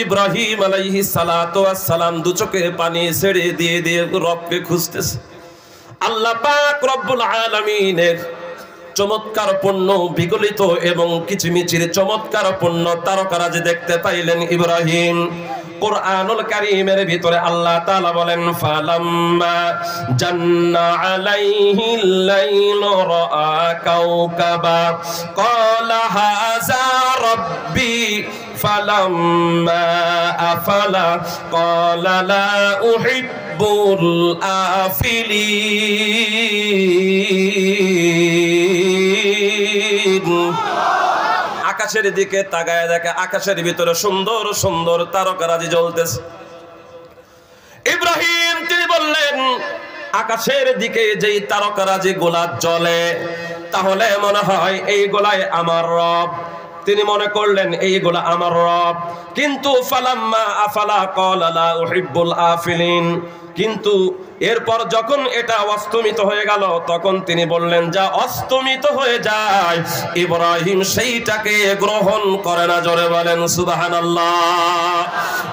ইব্রাহিম আলাইহিস সালাতু ওয়াস সালাম দু চোখের পানি ছেড়ে দিয়ে দিয়ে রবকে খুঁজতেছে। আল্লাহ পাক রব্বুল আলামিনের চমৎকার পূর্ণ বিগলিত এবং কিচিমিচির চমৎকার পূর্ণ তারকারাজ দেখতে পাইলেন ইব্রাহিম। কুরআনুল কারীমের ভিতরে আল্লাহ তাআলা বলেন, ফালাম্মা জান্না আলাইহিল লাইলু রাআ কাওকাবা ক্বালা হাযা রাব্বি ফালাম্মা আফালা ক্বালা লা উহিব্বুল আফিলিন। আকাশের দিকে তাকায় দেখে আকাশের ভিতরে সুন্দর সুন্দর তারকারাজি জ্বলতেছে। ইব্রাহিম তিনি বললেন, আকাশের দিকে যেই তারকারাজি গোলা জ্বলে তাহলে মনে হয় এই গোলায় আমার রব। তিনি মনে করলেন এইগুলা আমার রব। কিন্তু ফালাম্মা আফালা ক্বালা লা উহিব্বুল আফিলিন, কিন্তু এরপর যখন এটা অস্তমিত হয়ে গেল তখন তিনি বললেন, যা অস্তমিত হয়ে যায় ইব্রাহিম সেইটাকে গ্রহণ করে না। জোরে বলেন সুবহানাল্লাহ।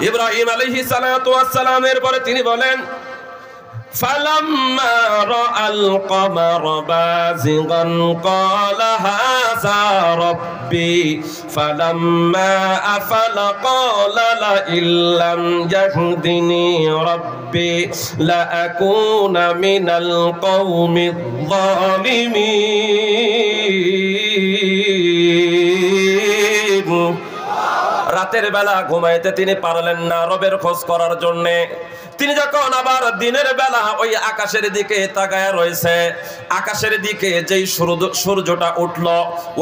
ইব্রাহিম আলাইহিস সালাতু ওয়াস সালামের পরে তিনি বলেন, ফালাম্মা রাআল কমারা বাযিগান ক্বালা হাযা রাব্বি ফালাম্মা আফালা ক্বালা লা ইল্লাম ইয়াহদিনি রাব্বি লা আকুনা মিনাল কওমিয যালিমিন। রাতের বেলা ঘুমাইতে তিনি পারলেন না রবের খোঁজ করার জন্যে। তিনি যখন আবার দিনের বেলা ওই আকাশের দিকে তাকায় রয়েছে, আকাশের দিকে যেই সূর্যটা উঠল,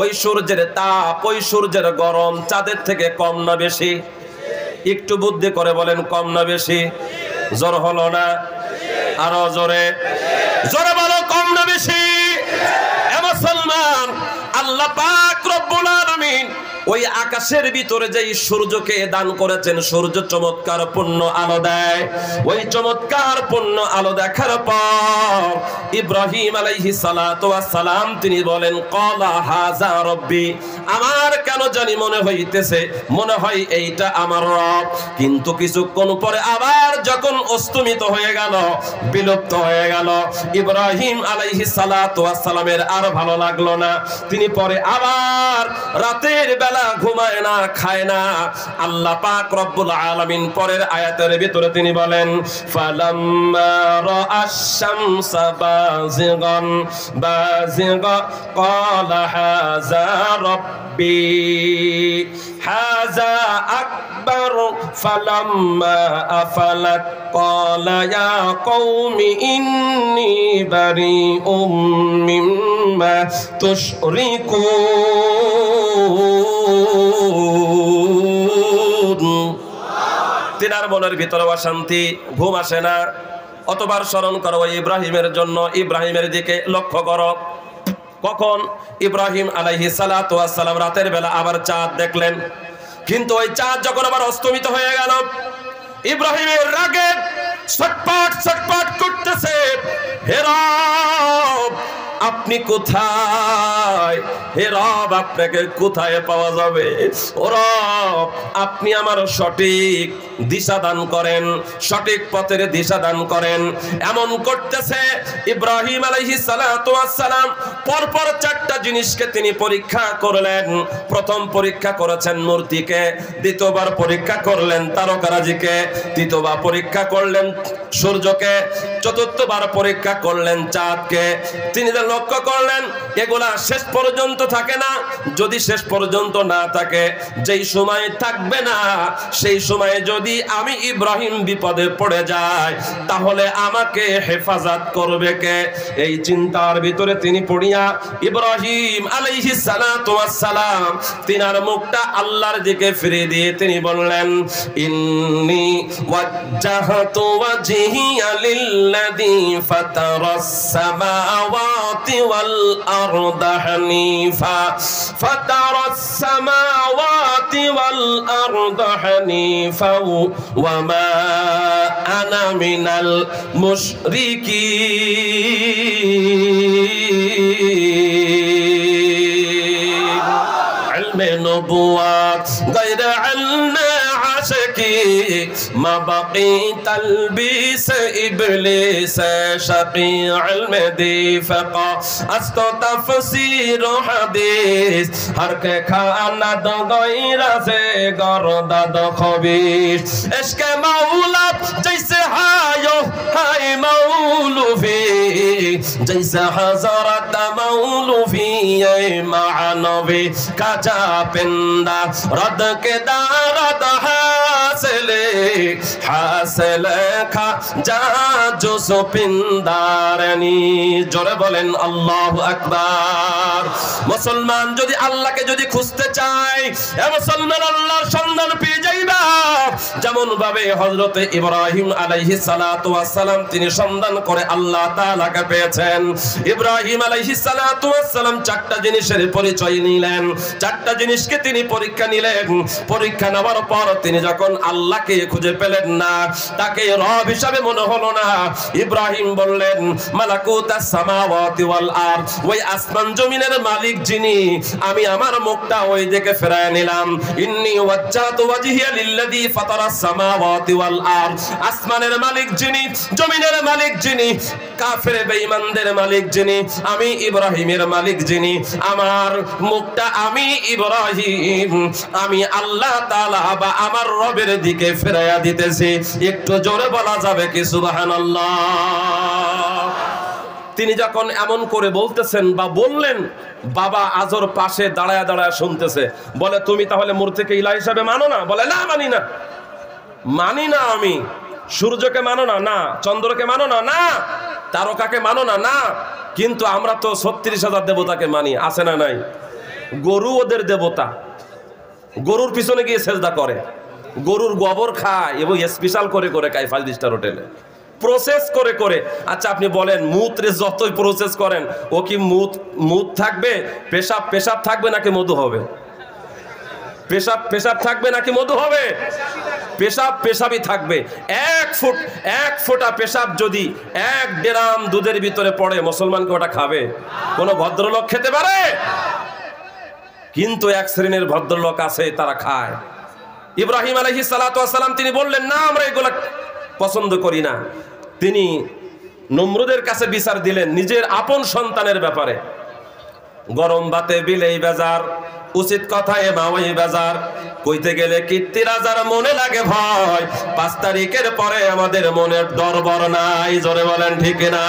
ওই সূর্যের তাপ, ওই সূর্যের গরম চাঁদের থেকে কম না বেশি? একটু বুদ্ধি করে বলেন, কম না বেশি? জোর হলো না? আরো জোরে জোরে বলো, কম না বেশি? এ মুসলমান, আল্লাহ পাক রব্বুল আলামিন ওই আকাশের ভিতরে যেই সূর্যকে দান করেছেন, সূর্য চমৎকার পূর্ণ আলো দেয়। ওই চমৎকার পূর্ণ আলো দেখার পর ইব্রাহিম আলাইহিস সালাতু ওয়াস সালাম তিনি বলেন, ক্বালা হাযা রাব্বি, আমার কেন জানি মনে হইতেছে মনে হয় এইটা আমার রব। কিন্তু কিছুক্ষণ পরে আবার যখন অস্তমিত হয়ে গেল, বিলুপ্ত হয়ে গেল, ইব্রাহিম আলাইহিস সালাতু ওয়াস সালামের আর ভালো লাগলো না। তিনি পরে আবার রাতের বেলা ঘুমায় না, খায় না। আল্লাহ পাক রব্বুল আলামিন পরের আয়াতের ভিতরে তিনি বলেন, ফালাম্মা রাআশ শামসা বাযিগান ক্বালা হাযা রাব্বি হাযা আকবার ফালাম্মা আফালাত ক্বালা ইয়া কওমি ইন্নী বারিউম মিম্মা তুশরিকুন। তিনার মনের ভিতরে অশান্তি, ঘুম আসে না। অতবার স্মরণ করো ইব্রাহিমের জন্য, ইব্রাহিমের দিকে লক্ষ্য করো। কখন ইব্রাহিম আলাইহিস সালাতু ওয়াস সালাম রাতের বেলা আবার চাঁদ দেখলেন, কিন্তু ওই চাঁদ যখন আবার অস্তমিত হয়ে গেল, ইব্রাহিমের রাগে ছটপট ছটপট করতেছে, হে রব আপনি কোথায়? হে রব আপনাকে কোথায় পাওয়া যাবে? ও রব আপনি আমার সঠিক দিশা দান করেন, সঠিক পথের দিশা দান করেন। এমন করতেছে ইব্রাহিম আলাইহিস সালাতু ওয়াস সালাম পরপর চারটা জিনিসকে তিনি পরীক্ষা করলেন। প্রথম পরীক্ষা করেছেন মূর্তিকে, দ্বিতীয়বার পরীক্ষা করলেন তারকারাজিকে, তৃতীয়বার পরীক্ষা করলেন সূর্যকে, চতুর্থবার পরীক্ষা করলেন চাঁদকে। তিনি লক্ষ্য করলেন এগুলা শেষ পর্যন্ত থাকে না। যদি শেষ পর্যন্ত না থাকে, যেই সময় থাকবে না সেই সময়ে যদি আমি ইব্রাহিম বিপদে পড়ে যাই তাহলে আমাকে হেফাজত করবে কে? এই চিন্তার ভিতরে তিনি পড়িয়া ইব্রাহিম আলাইহিস সালাতু ওয়াস সালাম তিনার মুখটা আল্লাহর দিকে ফিরে দিয়ে তিনি বললেন, ইন্নী ওয়াজ্জাহতু ওয়াজহিয়া লিল্লাযী ফাতারাস সামাওয়াতি ওয়াল আরদা হানিফা ফাতারাস সামাওয়াতি ওয়াল আরদা হানিফা ওয়া মা আনা মিনাল মুশরিকিন। ইলমে নবুওয়াত গায়রা আলনা আশকি মা বাকি তালবিস ইবলিস শাকি। ইলমে দিফাকা আস্ত তাফসীর হাদিস হর কে খানা দ গায়রা সে গরদা দ খবীর। ইশকে মাওলা জैसे हायो हाय मौलवी जैसे हजरत मौलवी मानवी काजा पिंदा रद के दारद हासिले हासिल खा जा जो सो पिंदारनी। जोरे बोलेन अल्लाहु আকবার। মুসলমান যদি আল্লাহকে যদি খুঁজতে চায়, এ মুসলমান আল্লাহর সন্ধান পেয়ে যাইবা। যেমন ভাবে হযরত ইব্রাহিম আলাইহিস সালাতু ওয়াস সালাম তিনি সন্ধান করে আল্লাহ তাআলাকে পেয়েছেন। ইব্রাহিম আলাইহিস সালাতু ওয়াস সালাম চারটা জিনিসের পরিচয় নিলেন, চারটা জিনিসকে তিনি পরীক্ষা নিলেন। পরীক্ষা নেওয়ার পর তিনি যখন আল্লাহকে খুঁজে পেলেন না, তাকে রব হিসাবে মনে হলো না, ইব্রাহিম বললেন মালাকুতাস সামাওয়াতি ওয়াল আরদ, ওই আসমান জমিনের মালিক যিনি, আমি আমার মুখটা ওই দিকে ফেরায় নিলাম। ইন্নী ওয়াজ্জাহতু ওয়াজহিয়া লিল্লাযী ফাতারাস সামাওয়াতি ওয়াল আরদ, আসমানের মালিক যিনি, জমিনের মালিক যিনি, কাফের বেঈমানদের মালিক যিনি, আমি ইব্রাহিমের মালিক যিনি, আমার মুখটা আমি ইব্রাহিম আমি আল্লাহ তাআলা বা আমার রবের দিকে ফেরাইয়া দিতেছি। একটু জোরে বলা যাবে কি সুবহানাল্লাহ? তিনি যখন এমন করে বলতেছেন বা বললেন, বাবা আজর পাশে দাঁড়ায় দাঁড়ায় শুনতেছে। বলে তুমি তাহলে মূর্তিকে ইলাহ হিসাবে মানো না? বলে না, মানি না, মানি না। আমি সূর্যকে মানো না? না। চন্দ্রকে মানো না? না। তারকাকে মানো না? না। কিন্তু আমরা তো ৩৬,০০০ দেবতাকে মানি, আছে না নাই? গরু ওদের দেবতা, গরুর পিছনে গিয়ে সেজদা করে, গরুর গোবর খায় এবং স্পেশাল করে করে খায় 5 স্টার হোটেলে, প্রসেস করে করে। আচ্ছা আপনি বলেন, মূত্রে যতই প্রসেস করেন ও কি মুত থাকবে? পেশাব পেশাব থাকবে নাকি মধু হবে? পেশাব পেশাব থাকবে নাকি মধু হবে? পেশাব পেশাবই থাকবে। এক ফোঁটা পেশাব যদি 1 ড্রাম দুধের ভিতরে পড়ে, মুসলমানকে ওটা খাবে? কোন ভদ্রলোক খেতে পারে? কিন্তু এক শ্রেণীর ভদ্রলোক আছে, তারা খায়। ইব্রাহিম আলাইহিস সালাতু ওয়াস সালাম তিনি বললেন না, আমরা এগুলা পছন্দ করি না। তিনি নমরুদের কাছে বিচার দিলেন নিজের আপন সন্তানের ব্যাপারে। গরম ভাতে বিলেই বেজার, উচিত কথায় মাওয়াই বেজার, কইতে গেলে কীর্তি রাজার মনে লাগে ভয়। 5 তারিখের পরে আমাদের মনের দরবার নাই। জোরে বলেন ঠিক না?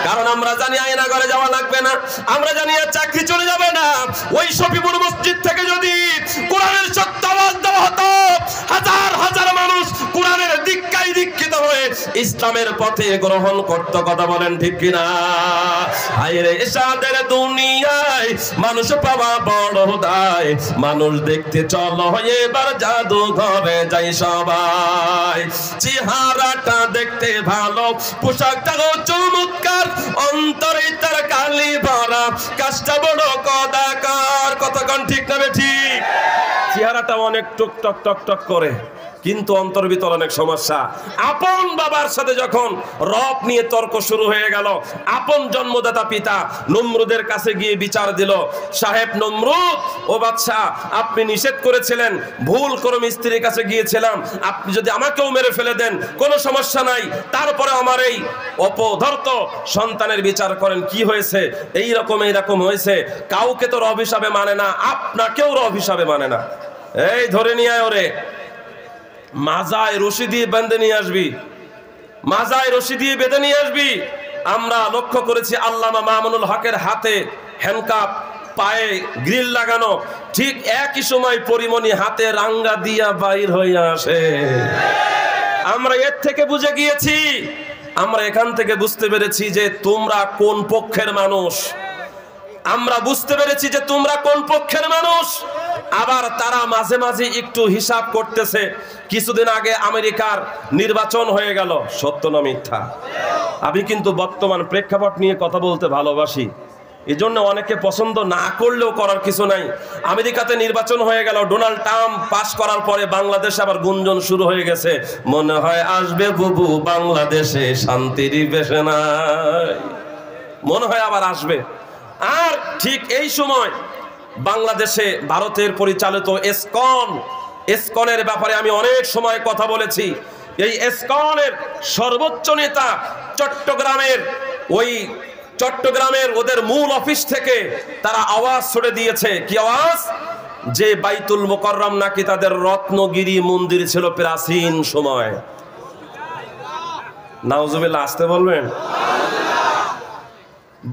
কারণ আমরা জানি আয়না ঘরে যাওয়া লাগবে না, আমরা জানি আর চাকরি চলে যাবে না। ওই শফিপুর মসজিদ থেকে যদি কোরআনের সত্য আওয়াজ দেওয়া হতো, হাজার হাজার মানুষ কোরআনের দীক্ষায় দীক্ষিত হয়ে ইসলামের পথে গ্রহণ করত। কথা বলেন ঠিক কিনা? হায়রে এসাদের দুনিয়ায় মানুষ পাওয়া বড় দায়, মানুষ দেখতে চলো এবার জাদু ঘরে যাই সবাই। চেহারাটা দেখতে ভালো, পোশাকটাও চমৎকার, অন্তরে তার কালি ভরা, কাজটা বড় কদাকার। কতক্ষণ ঠিক না ঠিক? চেহারাটা অনেক টক টক টক টক করে, কিন্তু অন্তর ভিতর অনেক সমস্যা। আপন বাবার সাথে যখন রব নিয়ে তর্ক শুরু হয়ে গেল, আপন জন্মদাতা পিতা নমরুদের কাছে গিয়ে বিচার দিল, সাহেব নমরুদ, ও বাদশাহ, আপনি নিষেধ করেছিলেন, ভুল করে স্ত্রীর কাছে গিয়েছিলাম, আপনি যদি আমাকেও মেরে ফেলে দেন কোনো সমস্যা নাই, তারপরে আমার এই অপধর্ত সন্তানের বিচার করেন। কি হয়েছে? এইরকম হয়েছে। কাউকে তো রব হিসাবে মানে না, আপনাকেও রব হিসাবে মানে না। এই ধরে নিয়ে আয় ওরে, মাজায় রশি দিয়ে বেঁধে নিয়ে আসবি, মাজায় রশি দিয়ে বেঁধে নিয়ে আসবি। আমরা লক্ষ্য করেছি আল্লামা মামুনুল হকের হাতে হ্যান্ডকাপ, পায়ে গ্রিল লাগানো, ঠিক একই সময় পরিমণি হাতে রাঙ্গা দিয়া বাইর হয়ে আসে। আমরা এর থেকে বুঝে গিয়েছি, আমরা এখান থেকে বুঝতে পেরেছি যে তোমরা কোন পক্ষের মানুষ। আমরা বুঝতে পেরেছি যে তোমরা কোন পক্ষের মানুষ। আবার তারা মাঝে মাঝে একটু হিসাব করতেছে। কিছুদিন আগে আমেরিকার নির্বাচন হয়ে গেল, সত্য না মিথ্যা? আমি কিন্তু বর্তমান প্রেক্ষাপট নিয়ে কথা বলতে ভালোবাসি, এজন্য অনেকে পছন্দ না করলেও করার কিছু নাই। আমেরিকাতে নির্বাচন হয়ে গেল, ডোনাল্ড ট্রাম্প পাস করার পরে বাংলাদেশে আবার গুঞ্জন শুরু হয়ে গেছে, মনে হয় আসবে বুবু বাংলাদেশে শান্তির বেশে নাই, মনে হয় আবার আসবে। আর ঠিক এই সময় বাংলাদেশে ভারতের পরিচালিত এসকনের ব্যাপারে আমি অনেক সময় কথা বলেছি। এই এসকনের সর্বোচ্চ নেতা চট্টগ্রামের ওদের মূল অফিস থেকে তারা আওয়াজ ছড়ে দিয়েছে। কি আওয়াজ? যে বাইতুল মুকাররম নাকি তাদের রত্নগিরি মন্দির ছিল প্রাচীন সময়। নাউজুবিল্লাহ, আসতে বলবেন।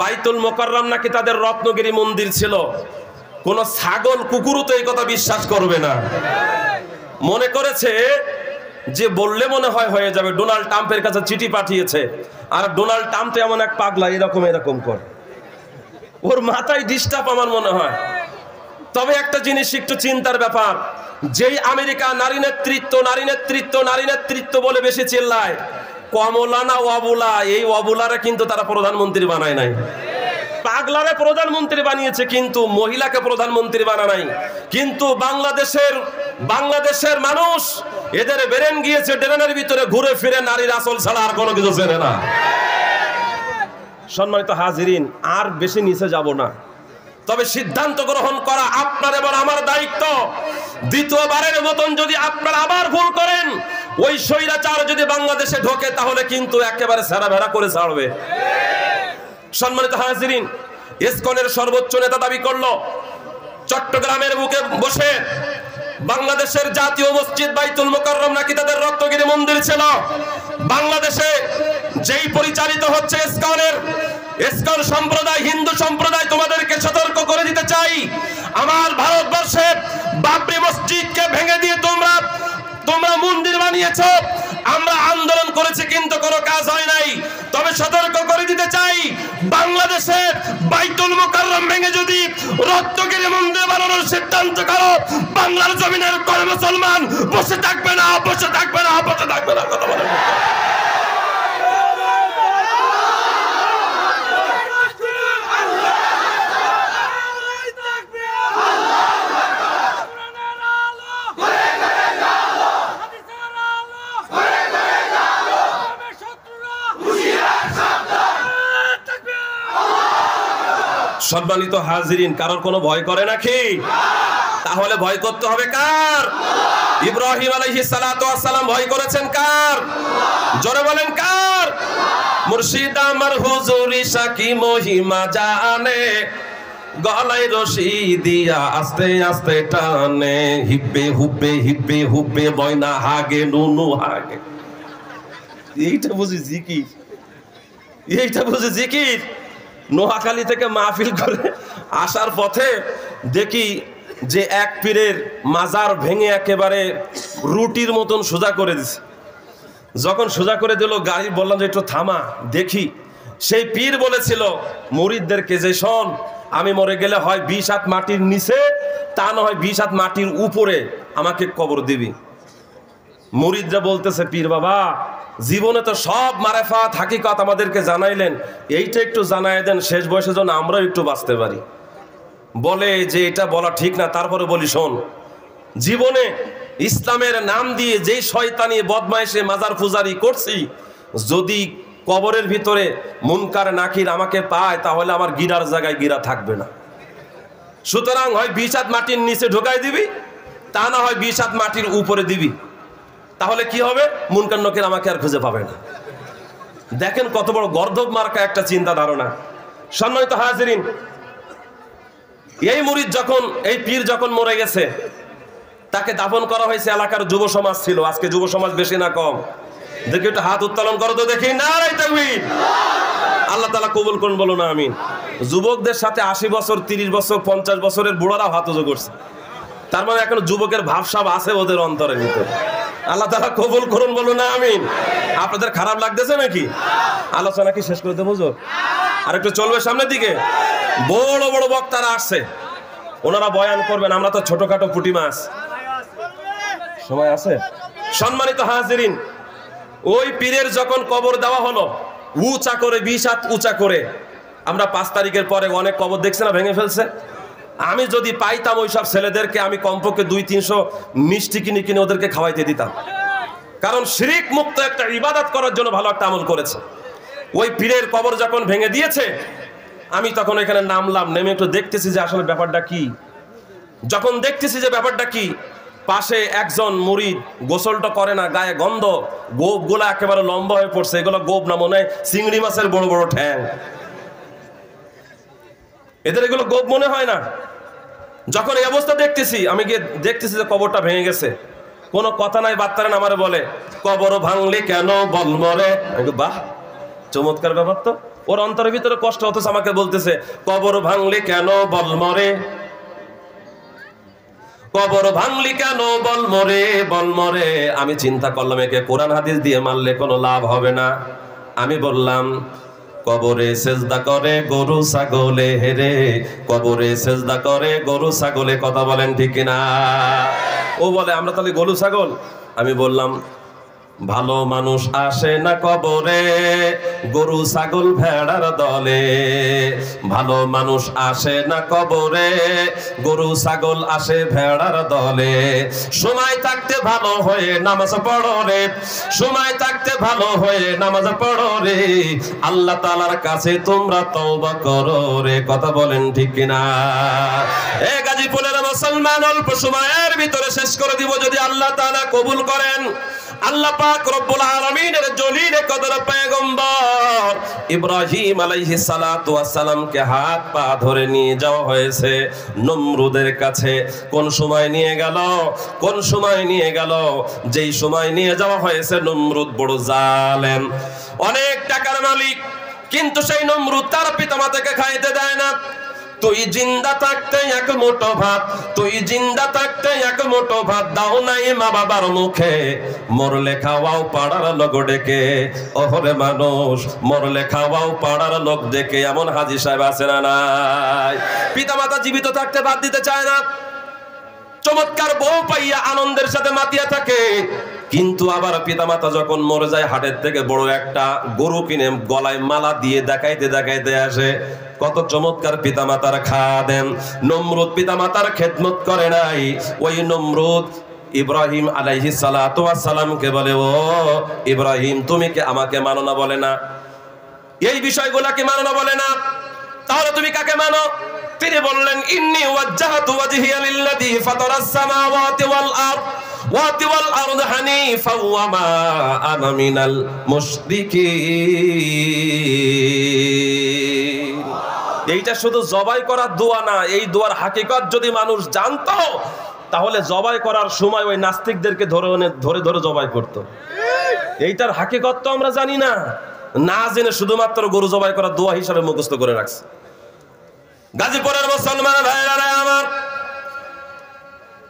বাইতুল মুকাররম নাকি তাদের রত্নগিরি মন্দির ছিল। কোন ছাগল কুকুরও তো এই কথা বিশ্বাস করবে না। মনে করেছে যে বললে মনে হয় হয়ে যাবে। ডোনাল্ড ট্রাম্পের কাছে চিঠি পাঠিয়েছে, আর ডোনাল্ড ট্রাম্প তো এমন এক পাগলা, এরকম করে, ওর মাথায় ডিস্টার্ব আমার মনে হয়। তবে একটা জিনিস একটু চিন্তার ব্যাপার, যেই আমেরিকা নারী নেতৃত্ব বলে বেশি চিল্লায়, কমলা না অবুলা, এই অবুলারে কিন্তু তারা প্রধানমন্ত্রী বানায় নাই। পাগলারে প্রধানমন্ত্রী বানিয়েছে, কিন্তু মহিলাকে প্রধানমন্ত্রী বানায় নাই। কিন্তু বাংলাদেশের মানুষ, এদের বেরেন গিয়েছে ড্রেনের ভিতরে, ঘুরে ফিরে নারীর আসল ছাড়া আর কোনো কিছু চেনে না। সম্মানিত হাজিরিন, আর বেশি নিচে যাব না, তবে সিদ্ধান্ত গ্রহণ করা আপনার এবং আমার দায়িত্ব। দ্বিতীয়বারের মতন যদি আপনারা আবার ভুল করেন, ওই স্বৈরাচার যদি বাংলাদেশে ঢোকে, তাহলে কিন্তু একেবারে সারা ভেড়া করে ছাড়বে। সম্মানিত হাজিরিন, ইসকনের সর্বোচ্চ নেতা দাবি করলো চট্টগ্রামের বুকে বসে বাংলাদেশের জাতীয় মসজিদ বাইতুল মুকাররম নাকি তাদের রত্নগিরি মন্দির ছিল। বাংলাদেশে যেই পরিচালিত হচ্ছে ইসকন সম্প্রদায়, হিন্দু সম্প্রদায়, তোমাদেরকে সতর্ক করে দিতে চাই, আমার ভারতবর্ষে বাবরি মসজিদকে ভেঙে দিয়ে তোমরা মন্দির বানিয়েছো। আমরা আন্দোলন করেছি, কিন্তু কোনো কাজ হয় নাই। তবে সতর্ক করে দিতে চাই, বাংলাদেশে বাইতুল মুকাররম ভেঙে যদি রত্নগিরি মন্দির বানানোর সিদ্ধান্ত করো, বাংলার জমিনের কোন মুসলমান বসে থাকবে না। কথা বলেন। সম্মানিত হাজিরিন, কারোর কোনো ভয় করে নাকি? তাহলে ভয় করতে হবে কার? ইব্রাহিম আলাইহিস সালাতু ওয়াস সালাম ভয় করেছেন কার? জোরে বলেন কার? মুর্শিদ আমার হুজুরি সাকি মহিমা জানে, গলায় রশি দিয়া আস্তে আস্তে টানে, হিব্বে হুব্বে বয়না হাগে নুনু হাগে। এইটা বুঝি জিকির। নোয়াখালী থেকে মাহফিল করে আসার পথে দেখি যে এক পীরের মাজার ভেঙে একেবারে রুটির মতন সোজা করে দিছে। যখন সোজা করে দিল, গাড়ি বললাম যে একটু থামা দেখি। সেই পীর বলেছিল মুরিদদেরকে যে শোন, আমি মরে গেলে হয় 20 হাত মাটির নিচে, তা না হয় 20 হাত মাটির উপরে আমাকে কবর দিবি। মুরিদরা বলতেছে, পীর বাবা জীবনে তো সব মারেফাত হাকিকত আমাদেরকে জানাইলেন, এইটা একটু জানাই দেন, শেষ বয়সে যেন আমরাও একটু বাঁচতে পারি। বলে যে এটা বলা ঠিক না, তারপরে বলি শোন, জীবনে ইসলামের নাম দিয়ে যেই শয়তানি বদমাইশে মাজার পূজারি করছি, যদি কবরের ভিতরে মুনকার নাকির আমাকে পায়, তাহলে আমার গিরার জায়গায় গিরা থাকবে না। সুতরাং হয় 20 হাত মাটির নিচে ঢোকাই দিবি, তা না হয় 20 হাত মাটির উপরে দিবি। তাহলে কি হবে? মুনকার নাকির আমাকে আর খুঁজে পাবে না। দেখেন কত বড় গর্দভ মার্কা একটা চিন্তা ধারণা। সম্মানিত হাজিরিন, এই মুরিদ যখন, এই পীর যখন মরে গেছে, তাকে দাফন করা হয়েছে। এলাকার যুব সমাজ ছিল, আজকে যুব সমাজ বেশি না কম? দেখি একটু হাত উত্তোলন করো তো দেখি। নারায়ে তাকবীর। আল্লাহ তাআলা কবুল করুন, বলো না আমিন। যুবকদের সাথে 80 বছর 30 বছর 50 বছরের বুড়ারা হাত উঁচু করছে, তার মানে এখন যুবকের ভাবসাব আছে ওদের অন্তরের ভিতরে। আল্লাহ তাআলা কবুল করুন, বলো না আমিন। আপনাদের খারাপ লাগতেছে নাকি? আলোচনা কি শেষ করে দেবো? আর একটু চলবে সামনের দিকে। বড় বড় বক্তারা আসছে, ওনারা বয়ান করবেন, আমরা তো ছোটখাটো পুঁটি মাছ। সময় আছে? সম্মানিত হাজিরিন, ওই পীরের যখন কবর দেওয়া হলো উঁচা করে 20 হাত উঁচা করে, আমরা 5 তারিখের পরে অনেক কবর দেখছি না ভেঙে ফেলছে। আমি যদি পাইতাম ওইসব ছেলেদেরকে আমি কমপক্ষে 200-300 মিষ্টি কিনে কিনে ওদেরকে খাওয়াইতে দিতাম, কারণ শিরক মুক্ত একটা ইবাদত করার জন্য ভালো একটা আমল করেছে। ওই পীরের কবর যখন ভেঙে দিয়েছে, আমি তখন এখানে নামলাম, নেমে একটু দেখতেছি যে আসলে ব্যাপারটা কি। যখন দেখতেছি যে ব্যাপারটা কি, পাশে একজন মুরিদ গোসলটা করে না, গায়ে গন্ধ, গোপগুলা একেবারে লম্বা হয়ে পড়ছে। এগুলো গোপ না, মনে হয় চিংড়ি মাছের বড় বড় ঠ্যাং, এদের এগুলো গোপ মনে হয় না। যখন এই অবস্থা দেখতেছি, আমি গিয়ে দেখতেছি যে কবরটা ভেঙে গেছে। কোনো কথা নাই, বার্তা না, আমারে বলে কবর ভাঙলি কেন বল মরে। বাহ, চমৎকার ব্যাপার তো। ওর অন্তরের ভিতরে কষ্ট হতো, আমাকে বলতেছে কবর ভাঙলি কেন বল মরে, কবর ভাঙলি কেন বল মরে, বল মরে। আমি চিন্তা করলাম একে কোরআন হাদিস দিয়ে মারলে কোনো লাভ হবে না। আমি বললাম কবরে সেজদা করে গরু ছাগলে হেরে, কবরে সেজদা করে গরু ছাগলে। কথা বলেন ঠিক কিনা? ও বলে আমরা তাহলে গরু ছাগল। আমি বললাম ভালো মানুষ আসে না কবরে, গরু ছাগল ভেড়ার দলে। ভালো মানুষ আসে না কবরে, গরু ছাগল আসে ভেড়ার দলে। সময় থাকতে ভালো হয়ে নামাজ পড়ো রে, সময় থাকতে ভালো হয়ে নামাজ পড়ো রে, আল্লাহ তাআলার কাছে তোমরা তওবা করো রে। কথা বলেন ঠিক কিনা? এ গাজীপুরের মুসলমান, অল্প সময়ের ভিতরে শেষ করে দিব যদি আল্লাহ তাআলা কবুল করেন। আল্লাহ পাক রব্বুল আলামিনের জলিল কদর পয়গম্বর ইব্রাহিম আলাইহিস সালাতু ওয়াস সালামকে হাত পা ধরে নিয়ে যাওয়া হয়েছে নমরুদের কাছে। কোন সময় নিয়ে গেল? কোন সময় নিয়ে গেল? যেই সময় নিয়ে যাওয়া হয়েছে নমরুদ বড় জালেম, অনেক টাকার মালিক, কিন্তু সেই নমরুদ তার পিতামাতাকে খাইতে দেয় না। তুই জিন্দা থাকতে এক মুঠো ভাত, তুই জিন্দা থাকতে এক মুঠো ভাত দাও নাই মা বাবার মুখে, মরলে খাওয়াও পাড়ার লোক ডেকে। ওহরে মানুষ, মরলে খাওয়াও পাড়ার লোক ডেকে। এমন হাজী সাহেব আছে না নাই? পিতামাতা জীবিত থাকতে ভাত দিতে চায় না, চমৎকার বউ পাইয়া আনন্দের সাথে মাতিয়া থাকে, কিন্তু আবার পিতামাতা যখন মরে যায় হাটের থেকে বড় একটা গরু কিনে গলায় মালা দিয়ে দেখাইতে দেখাইতে আসে। কত চমৎকার পিতামাতার খাদেম। নমরুদ পিতামাতার খেদমত করে নাই। ওই নমরুদ ইব্রাহিম আলাইহিস সালাতু ওয়াস সালামকে বলে, ও ইব্রাহিম তুমি কি আমাকে মানো না? বলে না। এই বিষয়গুলা কি মানো না? বলে না। তাহলে তুমি কাকে মানো? তিনি বললেন ইন্নী ওয়াজ্জাহতু ওয়াজহিয়া লিল্লাযী ফাতারাস সামাওয়াতি ওয়াল আরদ ওয়াল আরদ হানিফা ওয়া মা আনা মিনাল মুশরিকিন। এইটা শুধু জবাই করার দোয়া না, এই দোয়ার হাকিকত যদি মানুষ জানতো তাহলে জবাই করার সময় ওই নাস্তিকদেরকে ধরে ধরে জবাই করত। এইটার হাকিকত তো আমরা জানি না, না জেনে শুধুমাত্র গরু জবাই করার দোয়া হিসাবে মুখস্থ করে রাখছে। গাজীপুরের মুসলমান ভাইরা আমার,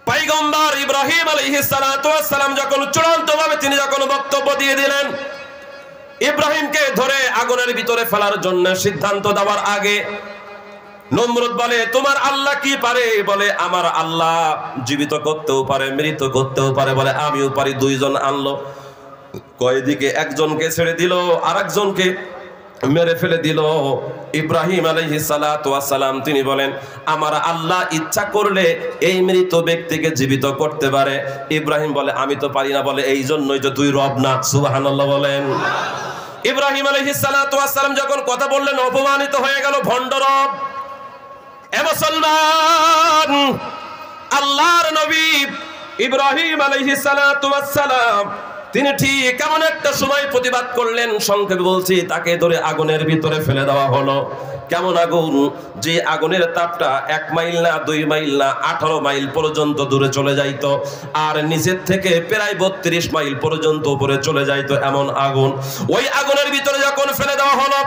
পয়গম্বর ইব্রাহিম আলাইহিস সালাতু ওয়াস সালাম যখন চূড়ান্তভাবে তিনি যখন বক্তব্য দিয়ে দিলেন, ইব্রাহিমকে ধরে আগুনের ভিতরে ফেলার জন্য সিদ্ধান্ত দেওয়ার আগে নমরুদ বলে তোমার আল্লাহ কি পারে? বলে আমার আল্লাহ জীবিত করতেও পারে, মৃত করতেও পারে। বলে আমিও পারি। দুইজন আনলো, কয়দিকে একজনকে ছেড়ে দিল, আরেকজনকে মেরে ফেলে দিল। ইব্রাহিম আলাইহিস সালাতু ওয়াস সালাম তিনি বলেন আমার আল্লাহ ইচ্ছা করলে এই মৃত ব্যক্তিকে জীবিত করতে পারে। ইব্রাহিম বলে আমি তো পারি না। বলে এই জন্যই তো তুই রব না। সুবহানাল্লাহ বলেন। ইব্রাহিম আলাইহিস সালাতু ওয়াস সালাম যখন কথা বললেন অপমানিত হয়ে গেল, ভণ্ড রব। এ মুসলমান, আল্লাহর নবী ইব্রাহিম আলাইহিস সালাতু ওয়াস সালাম তিনি ঠিক এমন একটা সময় প্রতিবাদ করলেন, সংক্ষেপে বলছি, তাকে ধরে আগুনের ভিতরে ফেলে দেওয়া হলো। কেমন আগুন? যে আগুনের তাপটা 1 মাইল না 2 মাইল না 18 মাইল পর্যন্ত দূরে চলে যাইতো, আর নিচের থেকে প্রায় 32 মাইল পর্যন্ত উপরে চলে যাইতো এমন আগুন। ওই আগুনের ভিতরে যখন ফেলে দেওয়া হলো,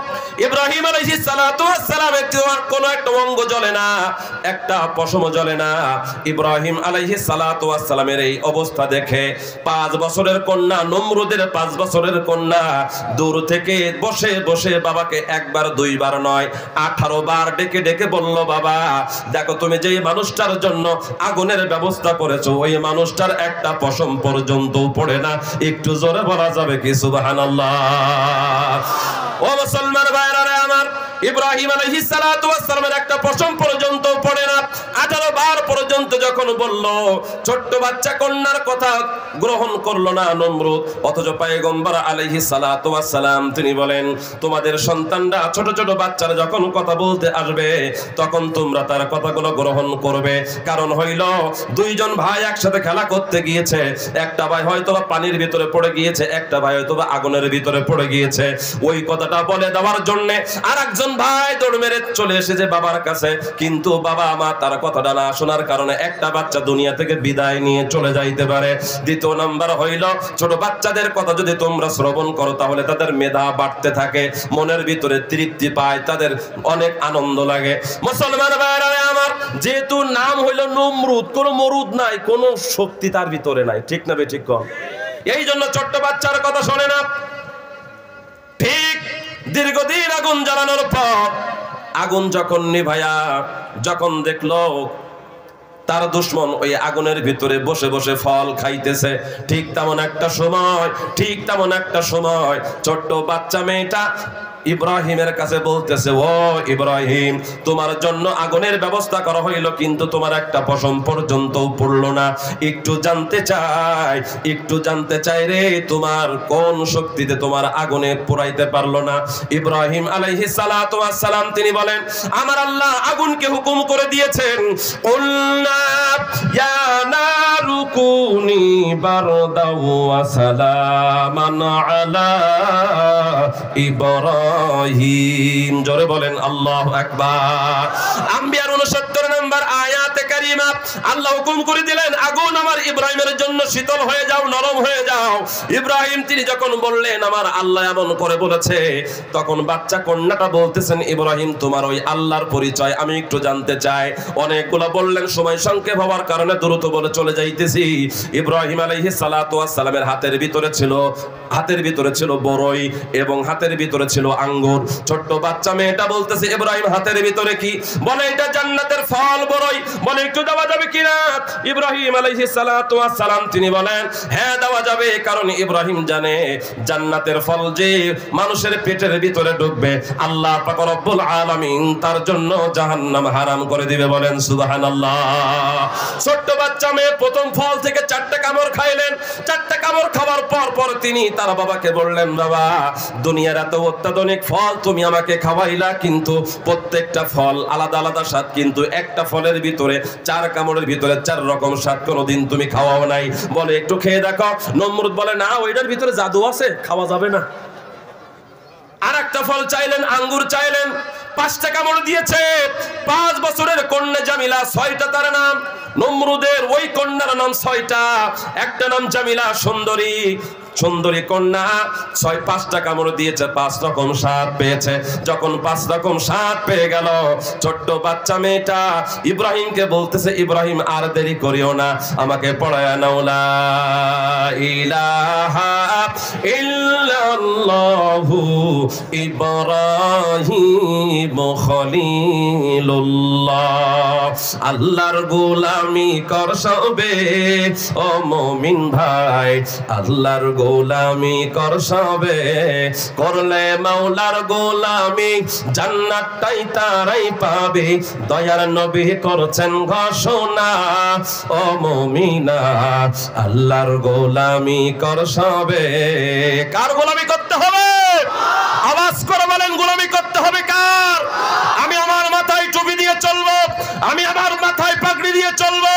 ইব্রাহিম আলাইহিস সালাতু ওয়াস সালামের কোনো একটা অঙ্গ জ্বলে না, একটা পশমও জ্বলে না। ইব্রাহিম আলাইহিস সালাতু ওয়াস সালামের এই অবস্থা দেখে 5 বছরের কন্যা, নমরুদের 5 বছরের কন্যা দূর থেকে বসে বসে বাবাকে একবার 2 বার নয় 18 বার ডেকে ডেকে বলল, বাবা দেখো তুমি যেই মানুষটার জন্য আগুনের ব্যবস্থা করেছো ওই মানুষটার একটা পশম পর্যন্ত পড়ে না। একটু জোরে বলা যাবে কি সুবহানাল্লাহ? ও মুসলমান ভাইরা রে আমার, ইব্রাহিম আলাইহিস সালাতু ওয়াস সালামের একটা পশম পর্যন্ত পড়ে না। 18 বার পর্যন্ত যখন বলল, ছোট্ট বাচ্চা কন্যার কথা গ্রহণ করলো না নমরুদ। অথচ পয়গম্বর আলাইহিস সালাতু ওয়াস সালাম তিনি বলেন, তোমাদের সন্তানরা ছোট ছোট বাচ্চারা যখন কথা বলতে আসবে তখন তোমরা তার কথাগুলো গ্রহণ করবে। কারণ হইল, 2 জন ভাই একসাথে খেলা করতে গিয়েছে, একটা ভাই হয়তো পানির ভিতরে পড়ে গিয়েছে, একটা ভাই হয়তো আগুনের ভিতরে পড়ে গিয়েছে। ওই কথাটা বলে দেওয়ার জন্য আরেকজন ভাই দৌড় মেরে চলে এসেছে বাবার কাছে, কিন্তু বাবা মা তার কথাটা না শোনার কারণে একটা বাচ্চা দুনিয়া থেকে বিদায় নিয়ে চলে যাইতে পারে। দ্বিতীয় নাম্বার হইল, ছোট বাচ্চাদের কথা যদি তোমরা শ্রবণ করো তাহলে তাদের মেধা বাড়তে থাকে, মনের ভিতরে তৃপ্তি পায়, তাদের অনেক আনন্দ লাগে। মুসলমান ভাইরা আমার, যেহেতু নাম হইল নমরুদ, কোন মরুদ নাই, কোন শক্তি তার ভিতরে নাই, ঠিক না বেঠিক কম? এই জন্য ছোট্ট বাচ্চার কথা শোনে না। ঠিক দীর্ঘদিন আগুন জ্বালানোর পর আগুন যখন নিভায়া, যখন দেখলো তার দুশ্মন ওই আগুনের ভিতরে বসে বসে ফল খাইতেছে, ঠিক তেমন একটা সময় ছোট্ট বাচ্চা মেয়েটা ইব্রাহিমের কাছে বলতেছে, ও ইব্রাহিম, তোমার জন্য আগুনের ব্যবস্থা করা হইল কিন্তু তোমার একটা পশম পর্যন্ত পড়লো না। একটু জানতে চাই রে, তোমার কোন শক্তিতে তোমার আগুনে পোড়াইতে পারলো না? ইব্রাহিম আলাইহিস সালাতু ওয়াস সালাম তিনি বলেন, আমার আল্লাহ আগুনকে হুকুম করে দিয়েছেন, কুলনা ইয়া নারু কুনি বারদাও ওয়া সালামান আলা ইব্রাহিম। জোরে বলেন আল্লাহু আকবার। আম্বিয়ার 69 নম্বর আয়াতে কারিমা আল্লাহ হুকুম করে দিলেন, আগুন আমার ইব্রাহিমের জন্য শীতল হয়ে যাও, নরম হয়ে যাও। ইব্রাহিম তিনি যখন বললেন আমার আল্লাহ এমন করে বলেছে, তখন বাচ্চা কন্যাটা বলতেছেন, ইব্রাহিম তোমার ওই আল্লাহর পরিচয় আমি একটু জানতে চাই। অনেকগুলো বললেন, সময় সংক্ষেপ হওয়ার কারণে দ্রুত বলে চলে যাইতেছি। ইব্রাহিম আলাইহিস সালাতু ওয়াস সালামের হাতের ভিতরে ছিল বড়ই এবং হাতের ভিতরে ছিল আঙ্গুর। ছোট্ট বাচ্চা মেয়েটা বলতেছে, ইব্রাহিম হাতের ভিতরে কি? বলে এটা জান্নাতের ফল বড়ই। বলে একটু দেওয়া যাবে কিনা? ইব্রাহিম আলাইহিস সালাতু ওয়াস সালাম তিনি বলেন, হ্যাঁ দেওয়া যাবে, কারণ ইব্রাহিম জানে জান্নাতের ফল যে মানুষের পেটের ভিতরে ঢুকবে আল্লাহ পাক রব্বুল আলামিন তার জন্য জাহান্নাম হারাম করে দিবে। বলেন সুবহানাল্লাহ। ছোট্ট বাচ্চা মেয়ে প্রথম ফল থেকে 4টা কামড় খাইলেন। 4টা কামড় খাওয়ার পর তিনি তার বাবাকে বললেন, বাবা দুনিয়ার এত অত্যাধুনিক ফল তুমি আমাকে খাওয়াইলা, কিন্তু প্রত্যেকটা ফল আলাদা আলাদা স্বাদ, কিন্তু একটা ফলের ভিতরে 4 কামড়ের ভিতরে 4 রকম স্বাদ কোনোদিন তুমি খাওয়াও নাই। বলে একটু খেয়ে দেখো। নমরুদ বলে, না ওইটার ভিতরে জাদু আছে, খাওয়া যাবে না। আর একটা ফল চাইলেন, আঙ্গুর চাইলেন। 5টা কামড় দিয়েছে। 5 বছরের কন্যা জামিলা, 6টা তার নাম। নমরুদের ওই কন্যার নাম 6টা। একটা নাম জামিলা, সুন্দরী কন্যা। 5টা কামড় দিয়েছে, 5 রকম স্বাদ পেয়েছে। যখন 5 রকম স্বাদ পেয়ে গেল, ছোট্ট বাচ্চা মেয়েটা ইব্রাহিমকে বলতেছে, ইব্রাহিম আর দেরি করিও না, আমাকে পড়ায় নাও লা ইলাহা ইল্লাল্লাহু ইব্রাহিম খলিলুল্লাহ। আল্লাহর গোলামি কর সবে ও মুমিন ভাই, আল্লাহর গোলামি কর সবে, করলে মাওলার গোলামি জান্নাতটাই তারাই পাবে। দয়ার নবী করছেন ঘোষণা ও মুমিনা, আল্লাহর গোলামি কর সবে। কার গোলামি করতে হবে? আওয়াজ করে বলেন, গোলামি করতে হবে কার? আমি আমার মাথায় টুপি দিয়ে চলবো, আমি আমার মাথায় পাগড়ি দিয়ে চলবো,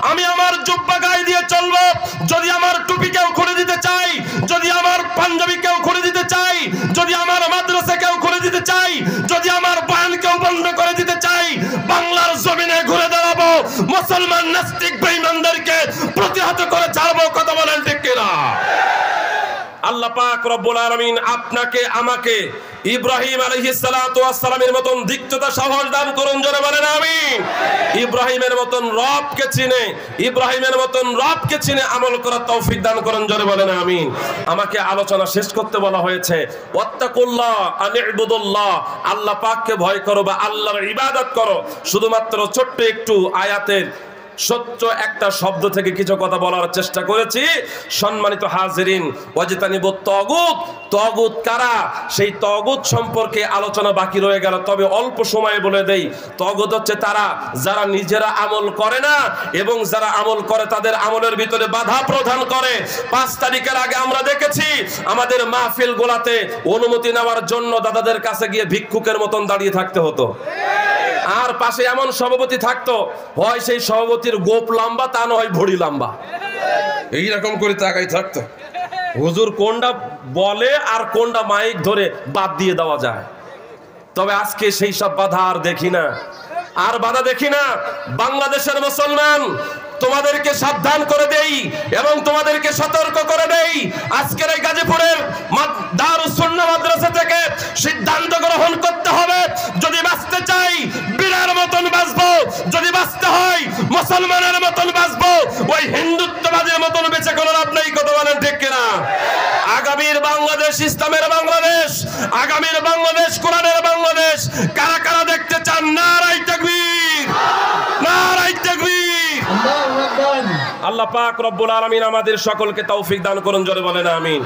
আমি আমার জুব্বা গায়ে দিয়ে চলবো। যদি আমার টুপি কেউ খুলে দিতে চাই, যদি আমার পাঞ্জাবি কেউ খুলে দিতে চাই, যদি আমার মাদ্রাসা কেউ খুলে দিতে চাই, যদি আমার বয়ান কেউ মুসলমান নাস্তিক বেঈমানদেরকে প্রতিহত করে ছাড়বো। কথা বলেন ঠিক কিনা? আল্লাহ পাক রব্বুল আলামিন আপনাকে আমাকে ইব্রাহিম আলাইহিস সালাতু ওয়াস সালামের মতন দীক্ষতা সাহস দান করুন, জোরে বলেন আমিন। ইব্রাহিমের মতন রবকে চিনে, ইব্রাহিমের মতন রবকে চিনে আমল করার তৌফিক দান করুন, জোরে বলেন আমিন। আমাকে আলোচনা শেষ করতে বলা হয়েছে, ওয়াত্তাকুল্লাহ আনি'বুদুল্লাহ, আল্লাহ পাককে ভয় করো বা আল্লাহর ইবাদত করো। শুধুমাত্র ছোট্ট একটু আয়াতের সত্য একটা শব্দ থেকে কিছু কথা বলার চেষ্টা করেছি। সম্মানিত হাজিরিন, ওয়াজতানিবুত তাগুত, তাগুত কারা, সেই তাগুত সম্পর্কে আলোচনা বাকি রয়ে গেল, তবে অল্প সময়ে বলে দেই। তাগুত হচ্ছে তারা যারা নিজেরা আমল করে না এবং যারা আমল করে তাদের আমলের ভিতরে বাধা প্রদান করে। 5 তারিখের আগে আমরা দেখেছি আমাদের মাহফিল গোলাতে অনুমতি নেওয়ার জন্য দাদাদের কাছে গিয়ে ভিক্ষুকের মতন দাঁড়িয়ে থাকতে হতো। আর পাশে এমন সভাপতি থাকতো, হয় সেই সভাপতির গোপ লম্বা, তা নয় ভড়ি লম্বা, এইরকম করে তাকাই থাকতো। হুজুর কোনটা বলে আর কোনটা মাইক ধরে বাদ দিয়ে দেওয়া যায়। তবে আজকে সেই সব বাধা আর দেখি না, আর বাধা দেখি না। বাংলাদেশের মুসলমান, তোমাদেরকে সাবধান করে দেই এবং তোমাদেরকে সতর্ক করে দেই। আজকের এই গাজীপুরের দারুস সুন্নাহ মাদ্রাসা থেকে সিদ্ধান্ত গ্রহণ করতে হবে, যদি বাঁচতে চাই বীরের মতন বাঁচবো, যদি বাঁচতে হয় মুসলমানের মতন বাঁচবো, ওই হিন্দুত্ববাদের মতন বেঁচে কোনো লাভ নেই। কথা বলেন ঠিক কিনা? আগামীর বাংলাদেশ ইসলামের বাংলাদেশ, আগামীর বাংলাদেশ কোরআনের বাংলাদেশ কারা কারা দেখতে চান? নারায়ে তাকবীর, নারায়ে তাকবীর। আল্লাহ পাক রব্বুল আলামিন আমাদের সকলকে তৌফিক দান করুন, জোরে বলেন আমিন।